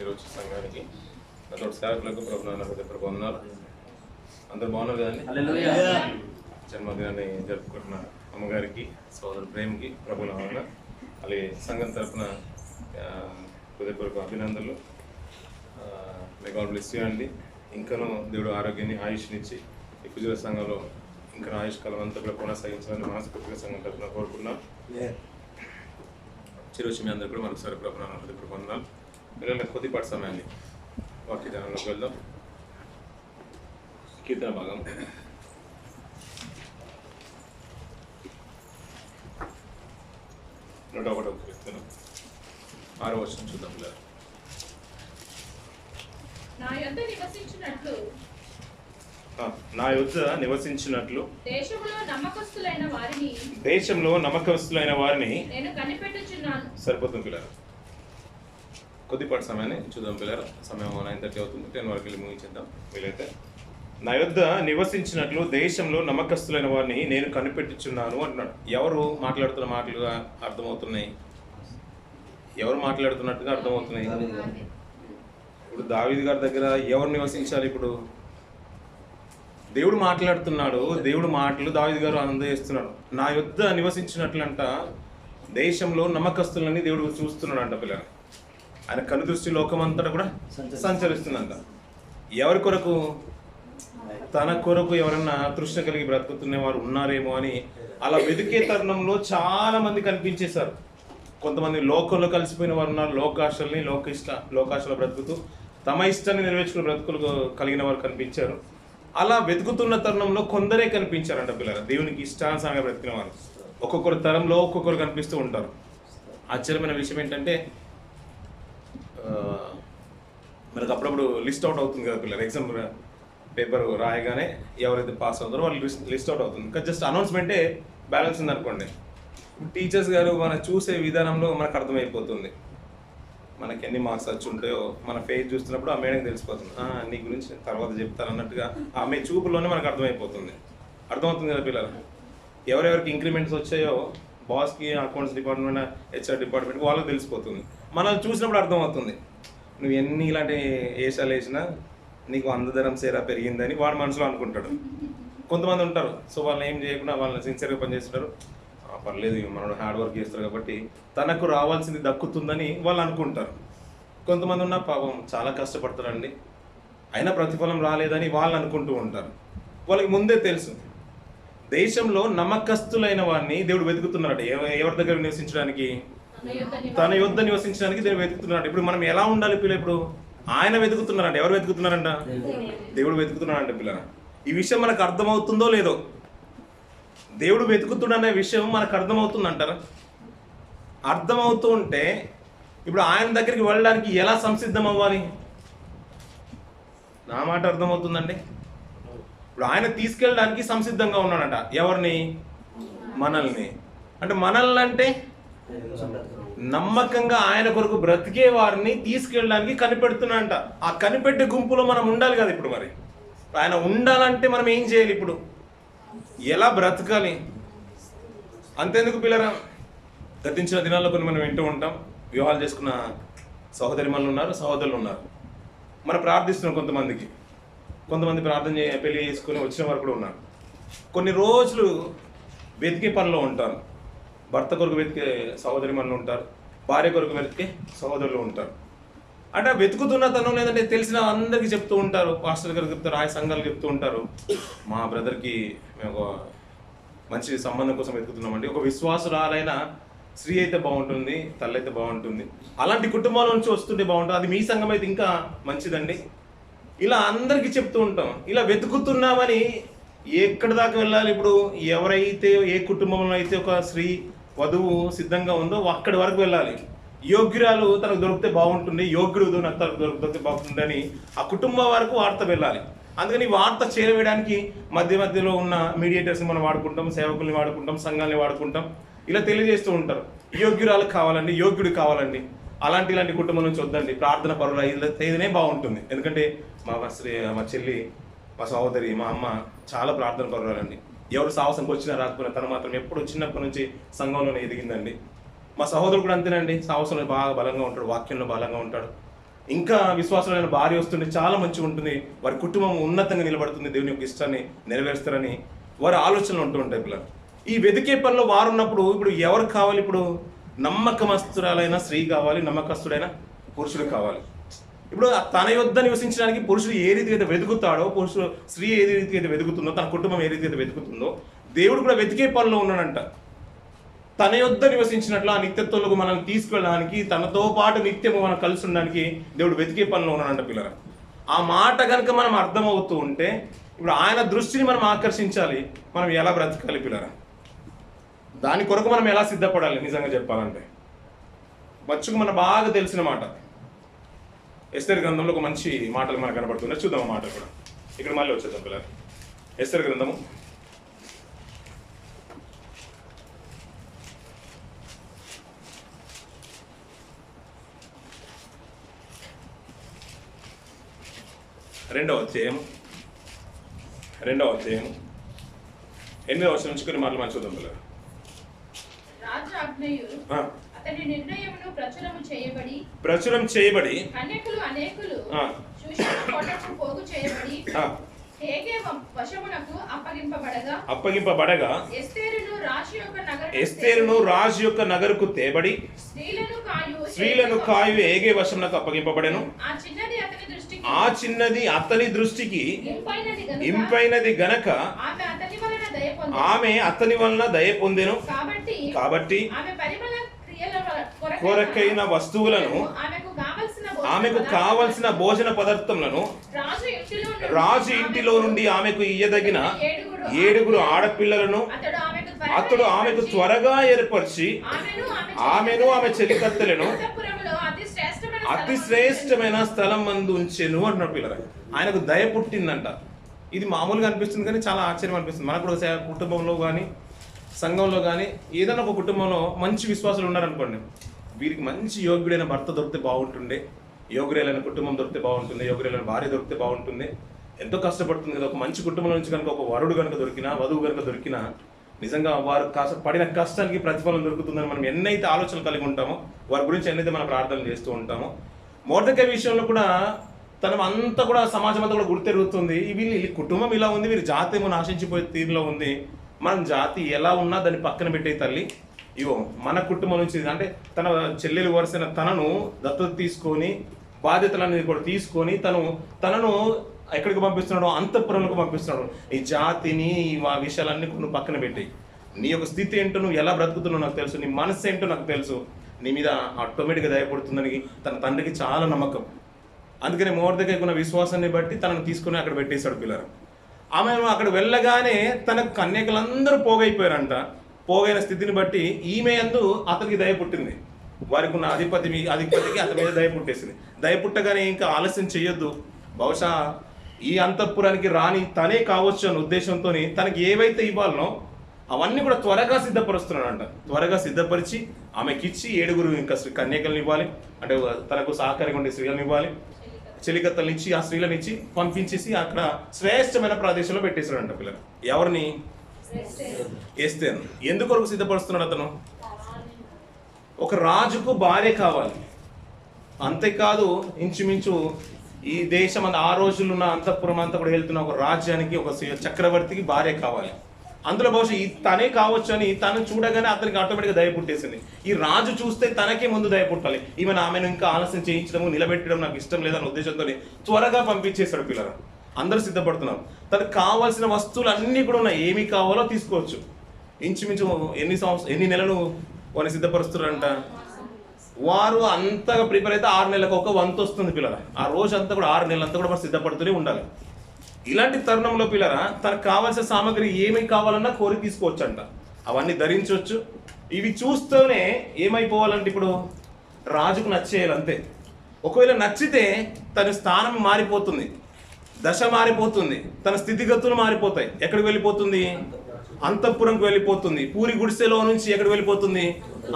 ఈరోజు సంఘానికి తోటి సేవకులకు ప్రభుత్వ వందనాలు. అందరూ బాగున్నారు కదండి. జన్మదినాన్ని జరుపుకుంటున్న అమ్మగారికి, సోదరు ప్రేమకి ప్రభుల వల్ల అలాగే సంఘం తరఫున హృదయపూర్వక అభినందనలు. మే గాడ్ బ్లెస్ యూ అండి. ఇంకనూ దేవుడు ఆరోగ్యాన్ని, ఆయుష్నిచ్చి ఈ పూజల సంఘంలో ఇంకా ఆయుష్కాలం అంతా కూడా కొనసాగించాలని మనస్ఫూర్తిగా సంఘం తరఫున కోరుకున్నాం. చిరుచి మీ అందరూ కూడా మరొకసారి ప్రభుత్వ హృదయపూర్వక వందనాలు. పిల్లల కొద్దిపాటి సమయాన్ని వాక్య ధ్యానంలోకి వెళ్దాం. కీర్తన భాగం 101వ కీర్తన 6వ వచనం చూద్దాం. పిల్లలు, నా యొద్ద నివసించినట్లు దేశంలో నమ్మకస్తులైన వారిని నేను కనిపెట్టుచున్నాను. సరిపోతుంది పిల్లలు, కొద్దిపాటి సమయాన్ని చూద్దాం. పిల్లలు, సమయం 9:30 అవుతుంది. 10 వరకు వెళ్ళి ముగించేద్దాం వీలైతే. నా యొద్ద నివసించినట్లు దేశంలో నమ్మకస్తులైన వారిని నేను కనిపెట్టుచున్నాను అంటున్నాడు. ఎవరు మాట్లాడుతున్న మాటలుగా అర్థమవుతున్నాయి? ఎవరు మాట్లాడుతున్నట్టుగా అర్థమవుతున్నాయి? ఇప్పుడు దావీదు గారి దగ్గర ఎవరు నివసించాలి? ఇప్పుడు దేవుడు మాట్లాడుతున్నాడు. దేవుడు మాటలు దావీదు గారు అందజేస్తున్నాడు. నా యొద్ద నివసించినట్లంట దేశంలో నమ్మకస్తులని దేవుడు చూస్తున్నాడు అంట. పిల్లలు, ఆయన కనుదృష్టి లోకమంతటా కూడా సంచరిస్తుందంట. ఎవరి కొరకు? తన కొరకు ఎవరన్నా తృష్ణ కలిగి బ్రతుకుతున్న వారు ఉన్నారేమో అని అలా వెతికే తరుణంలో చాలా మంది కనిపించేశారు. కొంతమంది లోకంలో కలిసిపోయిన వారు ఉన్నారు. లోకాశలో బ్రతుకుతూ తమ ఇష్టాన్ని నెరవేర్చుకునే బ్రతుకులు కలిగిన వారు కనిపించారు. అలా వెతుకుతున్న తరుణంలో కొందరే కనిపించారంట. పిల్లలు, దేవునికి ఇష్టానుసారంగా బ్రతికిన వారు ఒక్కొక్కరు తరంలో ఒక్కొక్కరు కనిపిస్తూ ఉంటారు. ఆశ్చర్యమైన విషయం ఏంటంటే మనకు అప్పుడప్పుడు లిస్ట్ అవుట్ అవుతుంది కదా పిల్లలు. ఎగ్జామ్ పేపర్ రాయగానే ఎవరైతే పాస్ అవుతారో వాళ్ళు లిస్ట్ అవుట్ అవుతుంది. ఇంకా జస్ట్ అనౌన్స్మెంటే బ్యాలెన్స్ ఉందనుకోండి. టీచర్స్ గారు మనం చూసే విధానంలో మనకు అర్థమైపోతుంది. మనకి ఎన్ని మార్క్స్ వచ్చి ఉంటాయో మన ఫేస్ చూస్తున్నప్పుడు ఆ మేడం తెలిసిపోతుంది. నీ గురించి తర్వాత చెప్తాను అన్నట్టుగా ఆమె చూపులోనే మనకు అర్థమవుతుంది కదా పిల్లలు. ఎవరెవరికి ఇంక్రిమెంట్స్ వచ్చాయో బాస్కి, అకౌంట్స్ డిపార్ట్మెంట్, హెచ్ఆర్ డిపార్ట్మెంట్కి వాళ్ళకి తెలిసిపోతుంది. మనల్ని చూసినప్పుడు అర్థమవుతుంది. నువ్వు ఎన్ని ఇలాంటి వేషాలు వేసినా నీకు అందదరం సేరా పెరిగిందని వాడు మనసులో అనుకుంటాడు. కొంతమంది ఉంటారు, సో వాళ్ళని ఏం చేయకుండా వాళ్ళని సిన్సియర్గా పనిచేస్తుంటారు. పర్లేదు, మనోడు హార్డ్ వర్క్ చేస్తారు కాబట్టి తనకు రావాల్సింది దక్కుతుందని వాళ్ళు అనుకుంటారు. కొంతమంది ఉన్న పాపం చాలా కష్టపడతారండి, అయినా ప్రతిఫలం రాలేదని వాళ్ళు అనుకుంటూ ఉంటారు. వాళ్ళకి ముందే తెలుసు దేశంలో నమ్మకస్తులైన వారిని దేవుడు వెతుకుతున్నాడు. ఎవరి దగ్గర నివసించడానికి? తన యొద్ద నివసించడానికి దేవుడు వెతుకుతున్నాడు. ఇప్పుడు మనం ఎలా ఉండాలి పిల్ల? ఇప్పుడు ఆయన వెతుకుతున్నారంట. ఎవరు వెతుకుతున్నారంట? దేవుడు వెతుకుతున్నాడంట. పిల్ల, ఈ విషయం మనకు అర్థమవుతుందో లేదో? దేవుడు వెతుకుతుడనే విషయం మనకు అర్థమవుతుందంటారా? అర్థమవుతూ ఉంటే ఇప్పుడు ఆయన దగ్గరికి వెళ్ళడానికి ఎలా సంసిద్ధం అవ్వాలి? నా మాట అర్థమవుతుందండి. ఇప్పుడు ఆయన తీసుకెళ్ళడానికి సంసిద్ధంగా ఉన్నాడంట. ఎవరిని? మనల్ని. అంటే మనల్ని అంటే నమ్మకంగా ఆయన కొరకు బ్రతికే వారిని తీసుకెళ్ళడానికి కనిపెడుతున్నాడంట. ఆ కనిపెట్టే గుంపులో మనం ఉండాలి కదా. ఇప్పుడు మరి ఆయన ఉండాలంటే మనం ఏం చేయాలి? ఇప్పుడు ఎలా బ్రతకాలి? అంతేందుకు పిల్లరా, గతించిన దినాల్లో కొన్ని మనం వింటూ ఉంటాం. వివాహాలు చేసుకున్న సహోదరిమణులు ఉన్నారు, సహోదరులు ఉన్నారు. మనం ప్రార్థిస్తున్నాం. కొంతమంది ప్రార్థన పెళ్లి చేసుకుని వచ్చిన వారు కూడా ఉన్నారు. కొన్ని రోజులు వెతికే పనిలో ఉంటారు. భర్త కొరకు వెతికే సహోదరిమణులు ఉంటారు, భార్య కొరకు వెతికే సహోదరులు ఉంటారు. అంటే వెతుకుతున్న తనం లేదంటే తెలిసిన అందరికీ చెప్తూ ఉంటారు. పాస్టర్ గారికి చెప్తారు, ఆయా సంఘాలు చెప్తూ ఉంటారు, మా బ్రదర్కి మేము ఒక మంచి సంబంధం కోసం వెతుకుతున్నామండి. ఒక విశ్వాసురాలైన స్త్రీ అయితే బాగుంటుంది, తల్లి అయితే బాగుంటుంది, అలాంటి కుటుంబాల నుంచి వస్తుంటే బాగుంటుంది, అది మీ సంఘం అయితే ఇంకా మంచిదండి. ఇలా అందరికీ చెప్తూ ఉంటాం. ఇలా వెతుకుతున్నామని ఎక్కడి దాకా వెళ్ళాలి? ఇప్పుడు ఎవరైతే ఏ కుటుంబంలో అయితే ఒక స్త్రీ వధువు సిద్ధంగా ఉందో అక్కడి వరకు వెళ్ళాలి. యోగ్యురాలు తనకు దొరికితే బాగుంటుంది, యోగ్యుడు నాకు తనకు దొరికితే బాగుంటుంది అని ఆ కుటుంబం వరకు వార్త వెళ్ళాలి. అందుకని వార్త చేరవేయడానికి మధ్యలో ఉన్న మీడియేటర్స్ని మనం వాడుకుంటాం, సేవకుల్ని వాడుకుంటాం, సంఘాలని వాడుకుంటాం. ఇలా తెలియజేస్తూ ఉంటారు, యోగ్యురాలకు కావాలండి, యోగ్యుడు కావాలండి, ఇలాంటి కుటుంబం నుంచి వద్దండి, ప్రార్థన పరులు అయితేనే బాగుంటుంది. ఎందుకంటే మా చెల్లి, మా సహోదరి, మా అమ్మ చాలా ప్రార్థన పరురాలండి. ఎవరు సాహసంకి వచ్చినా రాకపోయినా తను మాత్రం ఎప్పుడు చిన్నప్పటి నుంచి సంఘంలోనే ఎదిగిందండి. మా సహోదరుడు కూడా అంతేనండి, సాహసంలో బాగా బలంగా ఉంటాడు, వాక్యంలో బలంగా ఉంటాడు. ఇంకా విశ్వాసమైన భార్య వస్తుంటే చాలా మంచిగా ఉంటుంది, వారి కుటుంబం ఉన్నతంగా నిలబడుతుంది, దేవుని యొక్క ఇష్టాన్ని నెరవేరుస్తారని వారి ఆలోచనలు ఉంటూ ఉంటాయి పిల్లలు. ఈ వెతికే పనిలో వారు ఉన్నప్పుడు ఇప్పుడు ఎవరు కావాలి? ఇప్పుడు నమ్మకమస్తురాలైన స్త్రీ కావాలి, నమ్మకస్తుడైన పురుషుడు కావాలి. ఇప్పుడు తన యొద్ద నివసించడానికి పురుషుడు ఏ రీతిగా అయితే వెతుకుతాడో, స్త్రీ ఏ రీతిగా అయితే వెతుకుతుందో, తన కుటుంబం ఏ రీతిగా అయితే వెతుకుతుందో, దేవుడు కూడా వెతికే పనిలో ఉన్నాడంట. తన యొద్ద నివసించినట్లు ఆ నిత్యత్వంలోకి మనల్ని తీసుకెళ్ళడానికి, తనతో పాటు నిత్యము మనం కలిసి ఉండడానికి దేవుడు వెతికే పనిలో ఉన్నాడంట పిల్లలు. ఆ మాట కనుక మనం అర్థమవుతూ ఉంటే ఇప్పుడు ఆయన దృష్టిని మనం ఆకర్షించాలి. మనం ఎలా బ్రతకాలి పిల్లలు, దాని కొరకు మనం ఎలా సిద్ధపడాలి? నిజంగా చెప్పాలంటే మచ్చుకు మన బాగా తెలిసిన మాట ఎస్తేరు గ్రంథంలో ఒక మంచి మాటలు మనకు కనబడుతున్నాయి. చూద్దాం ఆ మాటలు కూడా. ఇక్కడ మళ్ళీ వచ్చేద్దాం పిల్లలు. ఎస్తేరు గ్రంథము 2వ అధ్యాయం 8వ వచనం నుంచి కొన్ని మాటలు మనం చూద్దాం పిల్లలు. రాజు ఆజ్ఞయు అతని నిర్ణయమును ప్రచురం చేయబడి కన్యకులు అనేకులు షూషను కోటకు పోగు చేయబడి హేగే వశమునకు అప్పగింపబడగా ఎస్తేరును రాజు యొక్క నగరుకు తేబడి స్త్రీలను కాయు హేగే వశమునకు అప్పగింపబడెను. ఆ చిన్నది అతని దృష్టికి ఇంపైనది గనక ఆమె అతని వలన దయ పొందెను. కాబట్టి కొరకైన వస్తువులను, ఆమెకు కావలసిన భోజన పదార్థములను రాజు ఇంటిలో నుండి ఆమెకు ఇయ్యదగిన 7 ఆడపిల్లలను అతడు ఆమెకు త్వరగా ఏర్పరిచి ఆమెను ఆమె చెలికత్తెలను అతి శ్రేష్టమైన స్థలం మందు ఉంచెను అన్నాడు పిల్లలు. ఆయనకు దయ పుట్టిందంట. ఇది మామూలుగా అనిపిస్తుంది కానీ చాలా ఆశ్చర్యం అనిపిస్తుంది. మనకు కూడా కుటుంబంలో కానీ సంఘంలో కానీ ఏదైనా ఒక కుటుంబంలో మంచి విశ్వాసాలు ఉన్నారనుకోండి, వీరికి మంచి యోగ్యుడైన భర్త దొరికితే బాగుంటుండే, యోగ్యులైన కుటుంబం దొరికితే బాగుంటుంది, యోగ్యులైన భార్య దొరికితే బాగుంటుంది. ఎంతో కష్టపడుతుంది కదా. ఒక మంచి కుటుంబం నుంచి కనుక ఒక వరుడు కనుక దొరికినా, వధువు కనుక దొరికినా నిజంగా వారు పడిన కష్టానికి ప్రతిఫలం దొరుకుతుందని మనం ఎన్నైతే ఆలోచనలు కలిగి ఉంటామో, వారి గురించి ఎన్నైతే మనం ప్రార్థనలు చేస్తూ ఉంటామో, మొర్దెకై విషయంలో కూడా తనం అంతా కూడా సమాజం అంతా కూడా గుర్తెరుగుతుంది. వీళ్ళ కుటుంబం ఇలా ఉంది, వీరి జాతి ఏమో నాశించిపోయే తీరులో ఉంది. మనం జాతి ఎలా ఉన్నా దాన్ని పక్కన పెట్టే తల్లి, ఇవో మన కుటుంబం నుంచి అంటే తన చెల్లెలు వరుసైన తనను దత్తత తీసుకొని బాధ్యతలన్నీ కూడా తీసుకొని తనను ఎక్కడికి పంపిస్తున్నాడు? అంతఃపురంలోకి పంపిస్తున్నాడు. ఈ జాతిని ఆ విషయాలన్నీ నువ్వు పక్కన పెట్టాయి. నీ యొక్క స్థితి ఏంటో, నువ్వు ఎలా బ్రతుకుతున్నావు నాకు తెలుసు, నీ మనసు ఏంటో నాకు తెలుసు, నీ మీద ఆటోమేటిక్గా దయపడుతుందని తన తండ్రికి చాలా నమ్మకం. అందుకని మొర్దెకైకి ఉన్న విశ్వాసాన్ని బట్టి తనను తీసుకుని అక్కడ పెట్టేశాడు పిల్లలు. ఆమె అక్కడ వెళ్ళగానే తనకు కన్యకలందరూ పోగైపోయారంట. పోగైన స్థితిని బట్టి ఈమె యందు అతనికి దయ పుట్టింది. వారికి ఉన్న అధిపతికి అతని మీద దయ పుట్టేసింది. దయ పుట్టగానే ఇంకా ఆలస్యం చేయొద్దు, బహుశా ఈ అంతఃపురానికి రాని తనే కావచ్చు అన్న ఉద్దేశంతో తనకి ఏవైతే ఇవ్వాలనో అవన్నీ కూడా త్వరగా సిద్ధపరుస్తున్నాడంట. త్వరగా సిద్ధపరిచి ఆమెకిచ్చి 7 ఇంకా కన్యకలను ఇవ్వాలి, అంటే తనకు సహకారంగా ఉండే స్త్రీలను ఇవ్వాలి, చెలికత్తలను ఇచ్చి ఆ స్త్రీలను ఇచ్చి పంపించేసి అక్కడ శ్రేష్టమైన ప్రదేశంలో పెట్టేశాడంట పిల్లలు. ఎవరిని? ఎస్తేరు. ఎందుకొరకు సిద్ధపరుస్తున్నాడు అతను? ఒక రాజుకు భార్య కావాలి. అంతేకాదు ఇంచుమించు ఈ దేశం ఆ రోజుల్లో ఉన్న అంతఃపురం అంతా కూడా వెళ్తున్న ఒక రాజ్యానికి, ఒక చక్రవర్తికి భార్య కావాలి. అందులో బహుశా తనే కావచ్చు అని తను చూడగానే అతనికి ఆటోమేటిక్గా దయ పుట్టేసింది. ఈ రాజు చూస్తే తనకే ముందు దయ పుట్టాలి. ఆమెను ఇంకా ఆలస్యం చేయించడము, నిలబెట్టడం నాకు ఇష్టం లేదన్న ఉద్దేశంతో త్వరగా పంపించేశాడు పిల్లలు. అందరూ సిద్ధపడుతున్నారు. తనకు కావాల్సిన వస్తువులు అన్నీ కూడా ఉన్నాయి. ఏమి కావాలో తీసుకోవచ్చు. ఇంచుమించు ఎన్ని నెలలు వారిని సిద్ధపరుస్తున్నారంట. వారు అంతగా ప్రిపేర్ అయితే 6 నెలలకు ఒక వంతు వస్తుంది పిల్లల. ఆ రోజు అంతా కూడా 6 నెలలంతా కూడా మనం సిద్ధపడుతూనే ఉండాలి. ఇలాంటి తరుణంలో పిల్లల తనకు కావాల్సిన సామాగ్రి ఏమి కావాలన్నా కోరి తీసుకోవచ్చు అంట. అవన్నీ ధరించవచ్చు. ఇవి చూస్తూనే ఏమైపోవాలంటే ఇప్పుడు రాజుకు నచ్చేయాలి అంతే. ఒకవేళ నచ్చితే తన స్థానం మారిపోతుంది, దశ మారిపోతుంది, తన స్థితిగతులు మారిపోతాయి. ఎక్కడికి వెళ్ళిపోతుంది? అంతఃపురంకి వెళ్ళిపోతుంది. పూరి గుడిసెలో నుంచి ఎక్కడికి వెళ్ళిపోతుంది?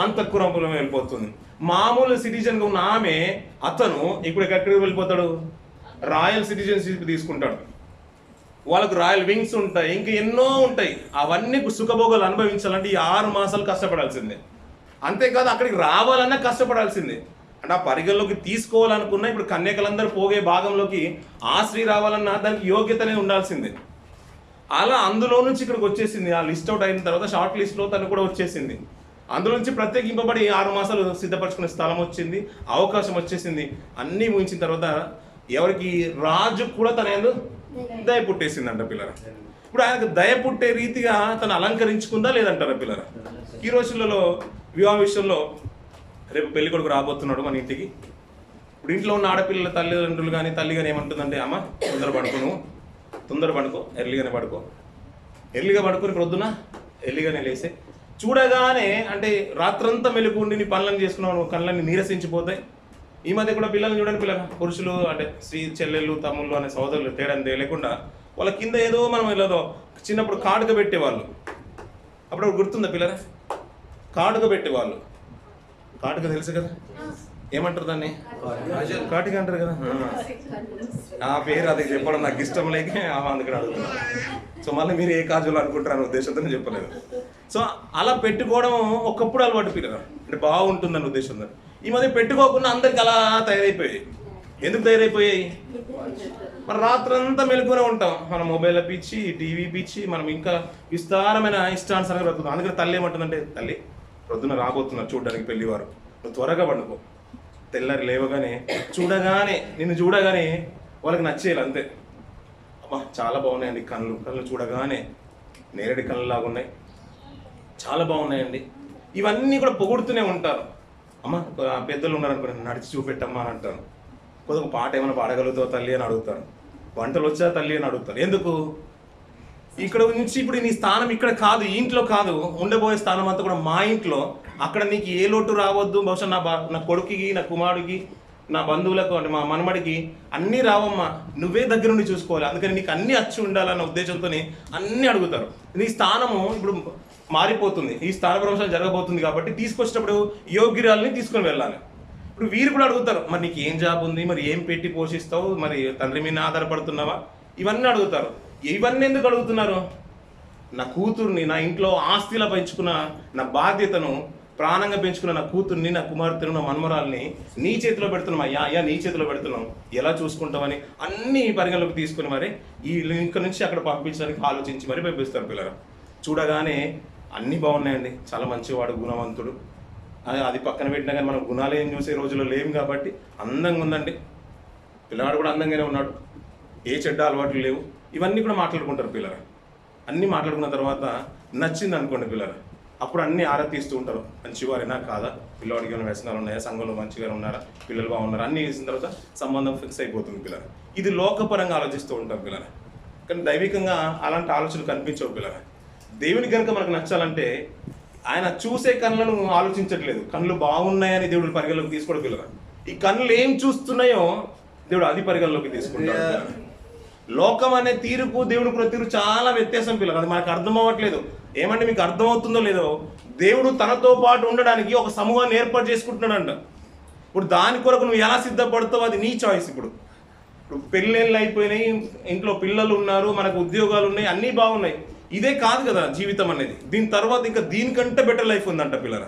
అంతఃపురం వెళ్ళిపోతుంది. మామూలు సిటిజన్గా ఉన్న ఆమె అతను ఇప్పుడు ఎక్కడికి వెళ్ళిపోతాడు? రాయల్ సిటిజన్షిప్ తీసుకుంటాడు. వాళ్ళకు రాయల్ వింగ్స్ ఉంటాయి, ఇంకా ఎన్నో ఉంటాయి. అవన్నీ సుఖభోగాలు అనుభవించాలంటే ఈ 6 మాసాలు కష్టపడాల్సిందే. అంతేకాదు అక్కడికి రావాలన్నా కష్టపడాల్సిందే. అంటే ఆ పరిగణలోకి తీసుకోవాలనుకున్నా ఇప్పుడు కన్యకలందరూ పోగే భాగంలోకి ఆ స్త్రీ రావాలన్నా దానికి యోగ్యత అనేది ఉండాల్సిందే. అలా అందులో నుంచి ఇక్కడికి వచ్చేసింది. ఆ లిస్ట్ అవుట్ అయిన తర్వాత షార్ట్ లిస్ట్లో తను కూడా వచ్చేసింది. అందులో నుంచి ప్రత్యేకింపబడి 6 మాసాలు సిద్ధపరచుకునే స్థలం వచ్చింది, అవకాశం వచ్చేసింది. అన్నీ ముగించిన తర్వాత ఎవరికి రాజు కూడా తన యందు దయ పుట్టేసిందంట పిల్లరా. ఇప్పుడు ఆయనకు దయ పుట్టే రీతిగా తను అలంకరించుకుందా లేదంటారా పిల్లరా? ఈ రోజులలో వివాహ విషయంలో రేపు పెళ్లి కొడుకు రాబోతున్నాడు మన ఇంటికి. ఇప్పుడు ఇంట్లో ఉన్న ఆడపిల్లల తల్లిదండ్రులు కానీ తల్లి కానీ ఏమంటుందంటే, అమ్మ తొందర పడుకో ఎర్లీగానే పడుకో, ఎర్లీగా పడుకొని ప్రొద్దున ఎర్లీగానే లేసే, చూడగానే అంటే రాత్రంతా మెలుగుండి నీ పనులను చేసుకున్నావు, కళ్ళని నీరసించిపోతాయి. ఈ మధ్య కూడా పిల్లల్ని చూడండి, పురుషులు అంటే స్త్రీ చెల్లెళ్ళు తమ్ముళ్ళు అనే సోదరులు తేడా లేకుండా వాళ్ళ కింద ఏదో మనం ఏదో చిన్నప్పుడు కాటుక పెట్టేవాళ్ళు. అప్పుడు గుర్తుందా పిల్లరా? కాటుక పెట్టేవాళ్ళు. కాటుక తెలుసు కదా, ఏమంటారు దాన్ని? కాటుక అంటారు కదా. ఆ పేరు అది చెప్పడం నాకు ఇష్టం లేక అందుకని అడుగుతున్నాను. సో మళ్ళీ మీరు ఏ కాజులు అనుకుంటారని ఉద్దేశంతో చెప్పలేదు. సో అలా పెట్టుకోవడం ఒకప్పుడు అలవాటు పిల్లలు, అంటే బాగుంటుందని ఉద్దేశంతో. ఈ మధ్య పెట్టుకోకుండా అందరికి అలా తయారైపోయాయి. ఎందుకు తయారైపోయాయి? మనం రాత్రంతా మెలుగునే ఉంటాం. మనం మొబైల్ పిచ్చి, టీవీ పిచ్చి, మనం ఇంకా విస్తారమైన ఇష్టానుసారంగా బ్రతుకుతాం. అందుకని తల్లి ఏమంటుందంటే, తల్లి ప్రొద్దున రాబోతున్నారు చూడడానికి పెళ్లివారు, నువ్వు త్వరగా పండుకో. తెల్లారి లేవగానే నిన్ను చూడగానే వాళ్ళకి నచ్చేయాలి అంతే. అమ్మా చాలా బాగున్నాయండి కళ్ళు చూడగానే నేరేడి కళ్ళు లాగా ఉన్నాయి, చాలా బాగున్నాయండి. ఇవన్నీ కూడా పొగుడుతూనే ఉంటారు. అమ్మ పెద్దలు ఉన్నారనుకోండి, నడిచి చూపెట్టమ్మా అని అంటాను. కొద్దిగా పాట ఏమైనా పాడగలుగుతావు తల్లి అని అడుగుతారు. వంటలు వచ్చా తల్లి అని అడుగుతారు. ఎందుకు? ఇక్కడ నుంచి ఇప్పుడు నీ స్థానం ఇక్కడ కాదు, ఈ ఇంట్లో కాదు, ఉండబోయే స్థానం అంతా కూడా మా ఇంట్లో. అక్కడ నీకు ఏ లోటు రావద్దు. బహుశా నా కొడుకుకి, నా కుమారుడికి, నా బంధువులకు, అంటే మా మనమడికి అన్నీ రావమ్మా, నువ్వే దగ్గర నుండి చూసుకోవాలి. అందుకని నీకు అన్నీ వచ్చి ఉండాలన్న ఉద్దేశంతో అన్నీ అడుగుతారు. నీ స్థానము ఇప్పుడు మారిపోతుంది, ఈ స్థాన ప్రవేశం జరగబోతుంది కాబట్టి తీసుకొచ్చినప్పుడు యోగ్యురాలని తీసుకొని వెళ్ళాలి. ఇప్పుడు వీరు కూడా అడుగుతారు, మరి నీకు ఏం జాబ్ ఉంది, మరి ఏం పెట్టి పోషిస్తావు, మరి తండ్రి మీద ఆధారపడుతున్నావా, ఇవన్నీ అడుగుతారు. ఇవన్నీ ఎందుకు అడుగుతున్నారు? నా కూతుర్ని, నా ఇంట్లో ఆస్తిలా పెంచుకున్న నా బాధ్యతను, ప్రాణంగా పెంచుకున్న నా కూతుర్ని, నా కుమార్తెను, నా మన్మరాల్ని నీ చేతిలో పెడుతున్నాం అయ్యా, నీ చేతిలో పెడుతున్నాం, ఎలా చూసుకుంటామని అన్ని పరిగణలోకి తీసుకుని మరి ఈ ఇక్కడ నుంచి అక్కడ పంపించడానికి ఆలోచించి మరి పంపిస్తారు పిల్లలు. చూడగానే అన్నీ బాగున్నాయండి, చాలా మంచివాడు, గుణవంతుడు, అది పక్కన పెట్టినా కానీ మనం గుణాలు ఏం చూసే రోజుల్లో లేవు కాబట్టి అందంగా ఉందండి, పిల్లవాడు కూడా అందంగానే ఉన్నాడు, ఏ చెడ్డ అలవాట్లు లేవు, ఇవన్నీ కూడా మాట్లాడుకుంటారు పిల్లలు. అన్నీ మాట్లాడుకున్న తర్వాత నచ్చింది అనుకోండి పిల్లలు, అప్పుడు అన్నీ ఆరా తీస్తూ ఉంటారు. మంచివారైనా కాదా, పిల్లవాడికి ఏమైనా వ్యసనాలు ఉన్నాయా, సంఘంలో మంచిగా ఉన్నారా, పిల్లలు బాగున్నారా, అన్నీ వేసిన తర్వాత సంబంధం ఫిక్స్ అయిపోతుంది పిల్లలు. ఇది లోకపరంగా ఆలోచిస్తూ ఉంటారు పిల్లలు, కానీ దైవికంగా అలాంటి ఆలోచనలు కనిపించవు పిల్లలు. దేవుని కనుక మనకు నచ్చాలంటే ఆయన చూసే కళ్ళను ఆలోచించట్లేదు, కళ్ళు బాగున్నాయని దేవుడు పరిగణలోకి తీసుకోవడం పిల్లలు. ఈ కళ్ళు ఏం చూస్తున్నాయో దేవుడు అది పరిగణలోకి తీసుకుంటాడు. లోకం అనే తీరుకు దేవుడు తీరు చాలా వ్యత్యాసం పిల్లలు, అది మనకు అర్థం అవ్వట్లేదు. ఏమంటే మీకు అర్థమవుతుందో లేదో, దేవుడు తనతో పాటు ఉండడానికి ఒక సమూహాన్ని ఏర్పాటు చేసుకుంటున్నాడంట. ఇప్పుడు దాని కొరకు నువ్వు ఎలా సిద్ధపడతావు అది నీ చాయిస్. ఇప్పుడు పెళ్ళిళ్ళు అయిపోయినాయి, ఇంట్లో పిల్లలు ఉన్నారు, మనకు ఉద్యోగాలు ఉన్నాయి, అన్నీ బాగున్నాయి. ఇదే కాదు కదా జీవితం అనేది, దీని తర్వాత ఇంకా దీనికంటే బెటర్ లైఫ్ ఉందంట పిల్లల.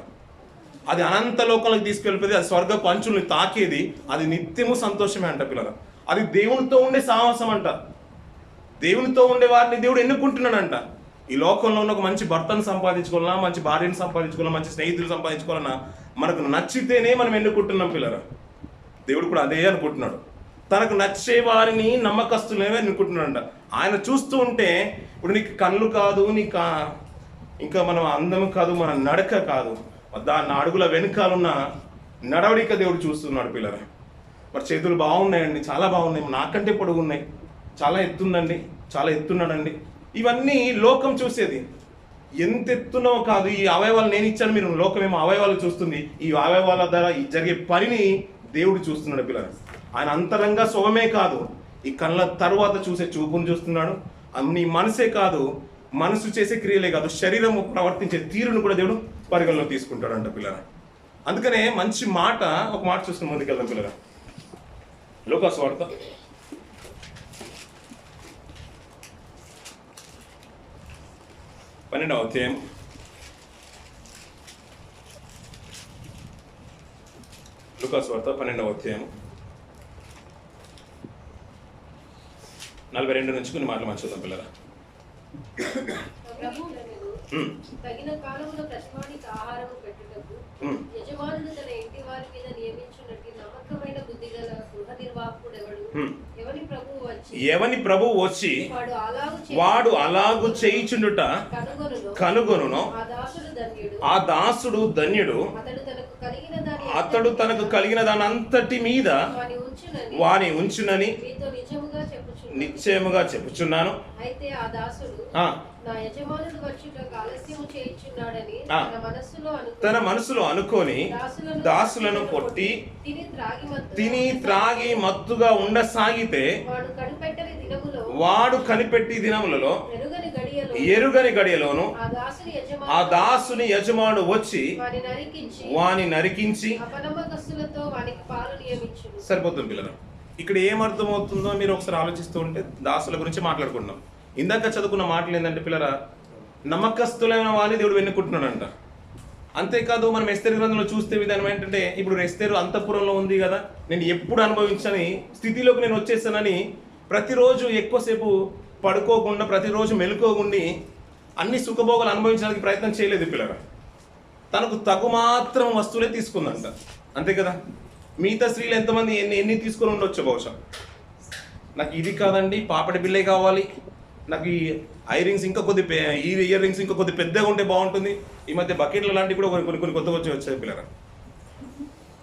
అది అనంత లోకాలకు తీసుకెళ్ళిపోతే, అది స్వర్గపు అంచుల్ని తాకేది, అది నిత్యము సంతోషమే అంట పిల్లల. అది దేవునితో ఉండే సాహసం అంట. దేవునితో ఉండే వారిని దేవుడు ఎన్నుకుంటున్నాడంట. ఈ లోకంలో ఉన్న ఒక మంచి భర్తను సంపాదించుకోవాలన్నా, మంచి భార్యను సంపాదించుకోవాలన్నా, మంచి స్నేహితులు సంపాదించుకోవాలన్నా మనకు నచ్చితేనే మనం ఎన్నుకుంటున్నాం పిల్లల. దేవుడు కూడా అదే అనుకుంటున్నాడు, తనకు నచ్చే వారిని నమ్మకస్తులనే ఎన్నుకుంటున్నాడంట. ఆయన చూస్తూ ఉంటే ఇప్పుడు నీకు కళ్ళు కాదు, నీకు ఇంకా మనం అందం కాదు, మన నడక కాదు, దాని అడుగుల వెనుకాలన్న నడవడిక దేవుడు చూస్తున్నాడు పిల్లల. మరి చేతులు బాగున్నాయండి, చాలా బాగున్నాయి, నాకంటే పొడుగు ఉన్నాయి, చాలా ఎత్తుందండి, చాలా ఎత్తున్నాడండి, ఇవన్నీ లోకం చూసేది. ఎంత ఎత్తునో కాదు, ఈ అవయవాలు నేను ఇచ్చాను, మీరు లోకమేమో అవయవాలు చూస్తుంది, ఈ అవయవాల ద్వారా జరిగే పనిని దేవుడు చూస్తున్నాడు పిల్లలు. ఆయన అంతరంగా శోభమే కాదు, ఈ కళ్ళ తర్వాత చూసే చూపును చూస్తున్నాడు. నీ మనసే కాదు, మనసు చేసే క్రియలే కాదు, శరీరము ప్రవర్తించే తీరును కూడా దేవుడు పరిగణలో తీసుకుంటాడంట పిల్లల. అందుకనే మంచి మాట, ఒక మాట చూసుకుని ముందుకెళ్దాం పిల్లల. లూకాసు వార్త 12వ అధ్యాయం లూకాసు వార్త 12వ అధ్యాయం 42 నుంచి కొన్ని మాటలు మంచిద్దాం పిల్లరా. తగిన కాలములో ప్రతివానికి ఆహారము పెట్టుటకు యజమానుడు తన ఇంటి వారి మీద నియమించున్నట్టు నమ్మకమైన బుద్ధిగల గృహ నిర్వాహకుడెవడు ఎవని ప్రభువు వచ్చి వాడు అలాగు చేయిచుండుట కనుగొనును ఆ దాసుడు ధన్యుడు, అతడు తనకు కలిగిన దాని అంతటి మీద వాని ఉంచునని నిశ్చయముగా చెప్పుచున్నాను. అయితే ఆ దాసుడు నా యజమానుడు వచ్చుటకు ఆలస్యము చేయుచున్నాడని తన మనసులో అనుకొని దాసులను కొట్టి తిని త్రాగి మత్తుగా ఉండసాగితే వాడు కనిపెట్టి దినములలో ఎరుగని గడియలోను ఆ దాసుని యజమానుడు వచ్చి వాని నరికించి. సరిపోతుంది పిల్లలు. ఇక్కడ ఏమర్థమవుతుందో మీరు ఒకసారి ఆలోచిస్తూ ఉంటే దాసుల గురించి మాట్లాడుకుంటున్నాం. ఇందాక చదువుకున్న మాటలు ఏంటంటే పిల్లరా, నమ్మకస్తులైన వారిని దేవుడు వెన్నుకుంటున్నాడంట. అంతేకాదు మనం ఎస్తేరు గ్రంథంలో చూస్తే విధానం ఏంటంటే, ఇప్పుడు ఎస్తేరు అంతఃపురంలో ఉంది కదా, నేను ఎప్పుడు అనుభవించని స్థితిలోకి నేను వచ్చేసానని ప్రతిరోజు ఎక్కువసేపు పడుకోకుండా ప్రతిరోజు మెలుకోగుండి అన్ని సుఖభోగాలు అనుభవించడానికి ప్రయత్నం చేయలేదు పిల్లరా. తనకు తగు మాత్రం వస్తువులే తీసుకుందంట. అంతే కదా. మిగతా స్త్రీలు ఎంతమంది ఎన్ని తీసుకొని ఉండొచ్చు బహుశా. నాకు ఇది కాదండి, పాపడి బిల్లే కావాలి, నాకు ఈ ఐరింగ్స్ ఇంకా కొద్ది ఈ ఇయర్ రింగ్స్ ఇంకా కొద్ది పెద్దగా ఉంటే బాగుంటుంది. ఈ మధ్య బకెట్లు లాంటివి కూడా కొన్ని కొత్తగా వచ్చాయి పిల్లరా.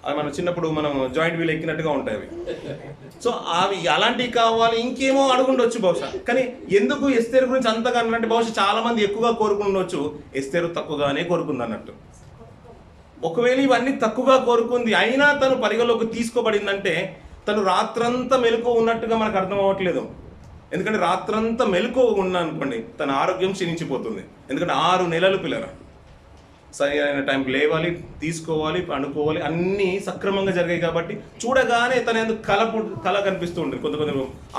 అవి మనం చిన్నప్పుడు మనం జాయింట్ వీల్ ఎక్కినట్టుగా ఉంటాయి అవి. సో అవి అలాంటివి కావాలి, ఇంకేమో అడుగుండొచ్చు బహుశా. కానీ ఎందుకు ఎస్తేరు గురించి అంతగా అంటే బహుశా చాలా మంది ఎక్కువగా కోరుకుండొచ్చు, ఎస్తేరు తక్కువగానే కోరుకుంది అన్నట్టు. ఒకవేళ ఇవన్నీ తక్కువగా కోరుకుంది అయినా తను పరిగణలోకి తీసుకోబడిందంటే తను రాత్రంతా మెలకువ ఉన్నట్టుగా మనకు అర్థం అవ్వట్లేదు. ఎందుకంటే రాత్రంతా మెలకువ ఉన్నా అనుకోండి తన ఆరోగ్యం క్షీణించిపోతుంది. ఎందుకంటే 6 నెలలు పిల్లరా. సరైన టైంకి లేవాలి, తీసుకోవాలి, పండుకోవాలి, అన్నీ సక్రమంగా జరిగాయి కాబట్టి చూడగానే తన ఎందుకు కళ కనిపిస్తూ ఉంటుంది. కొంత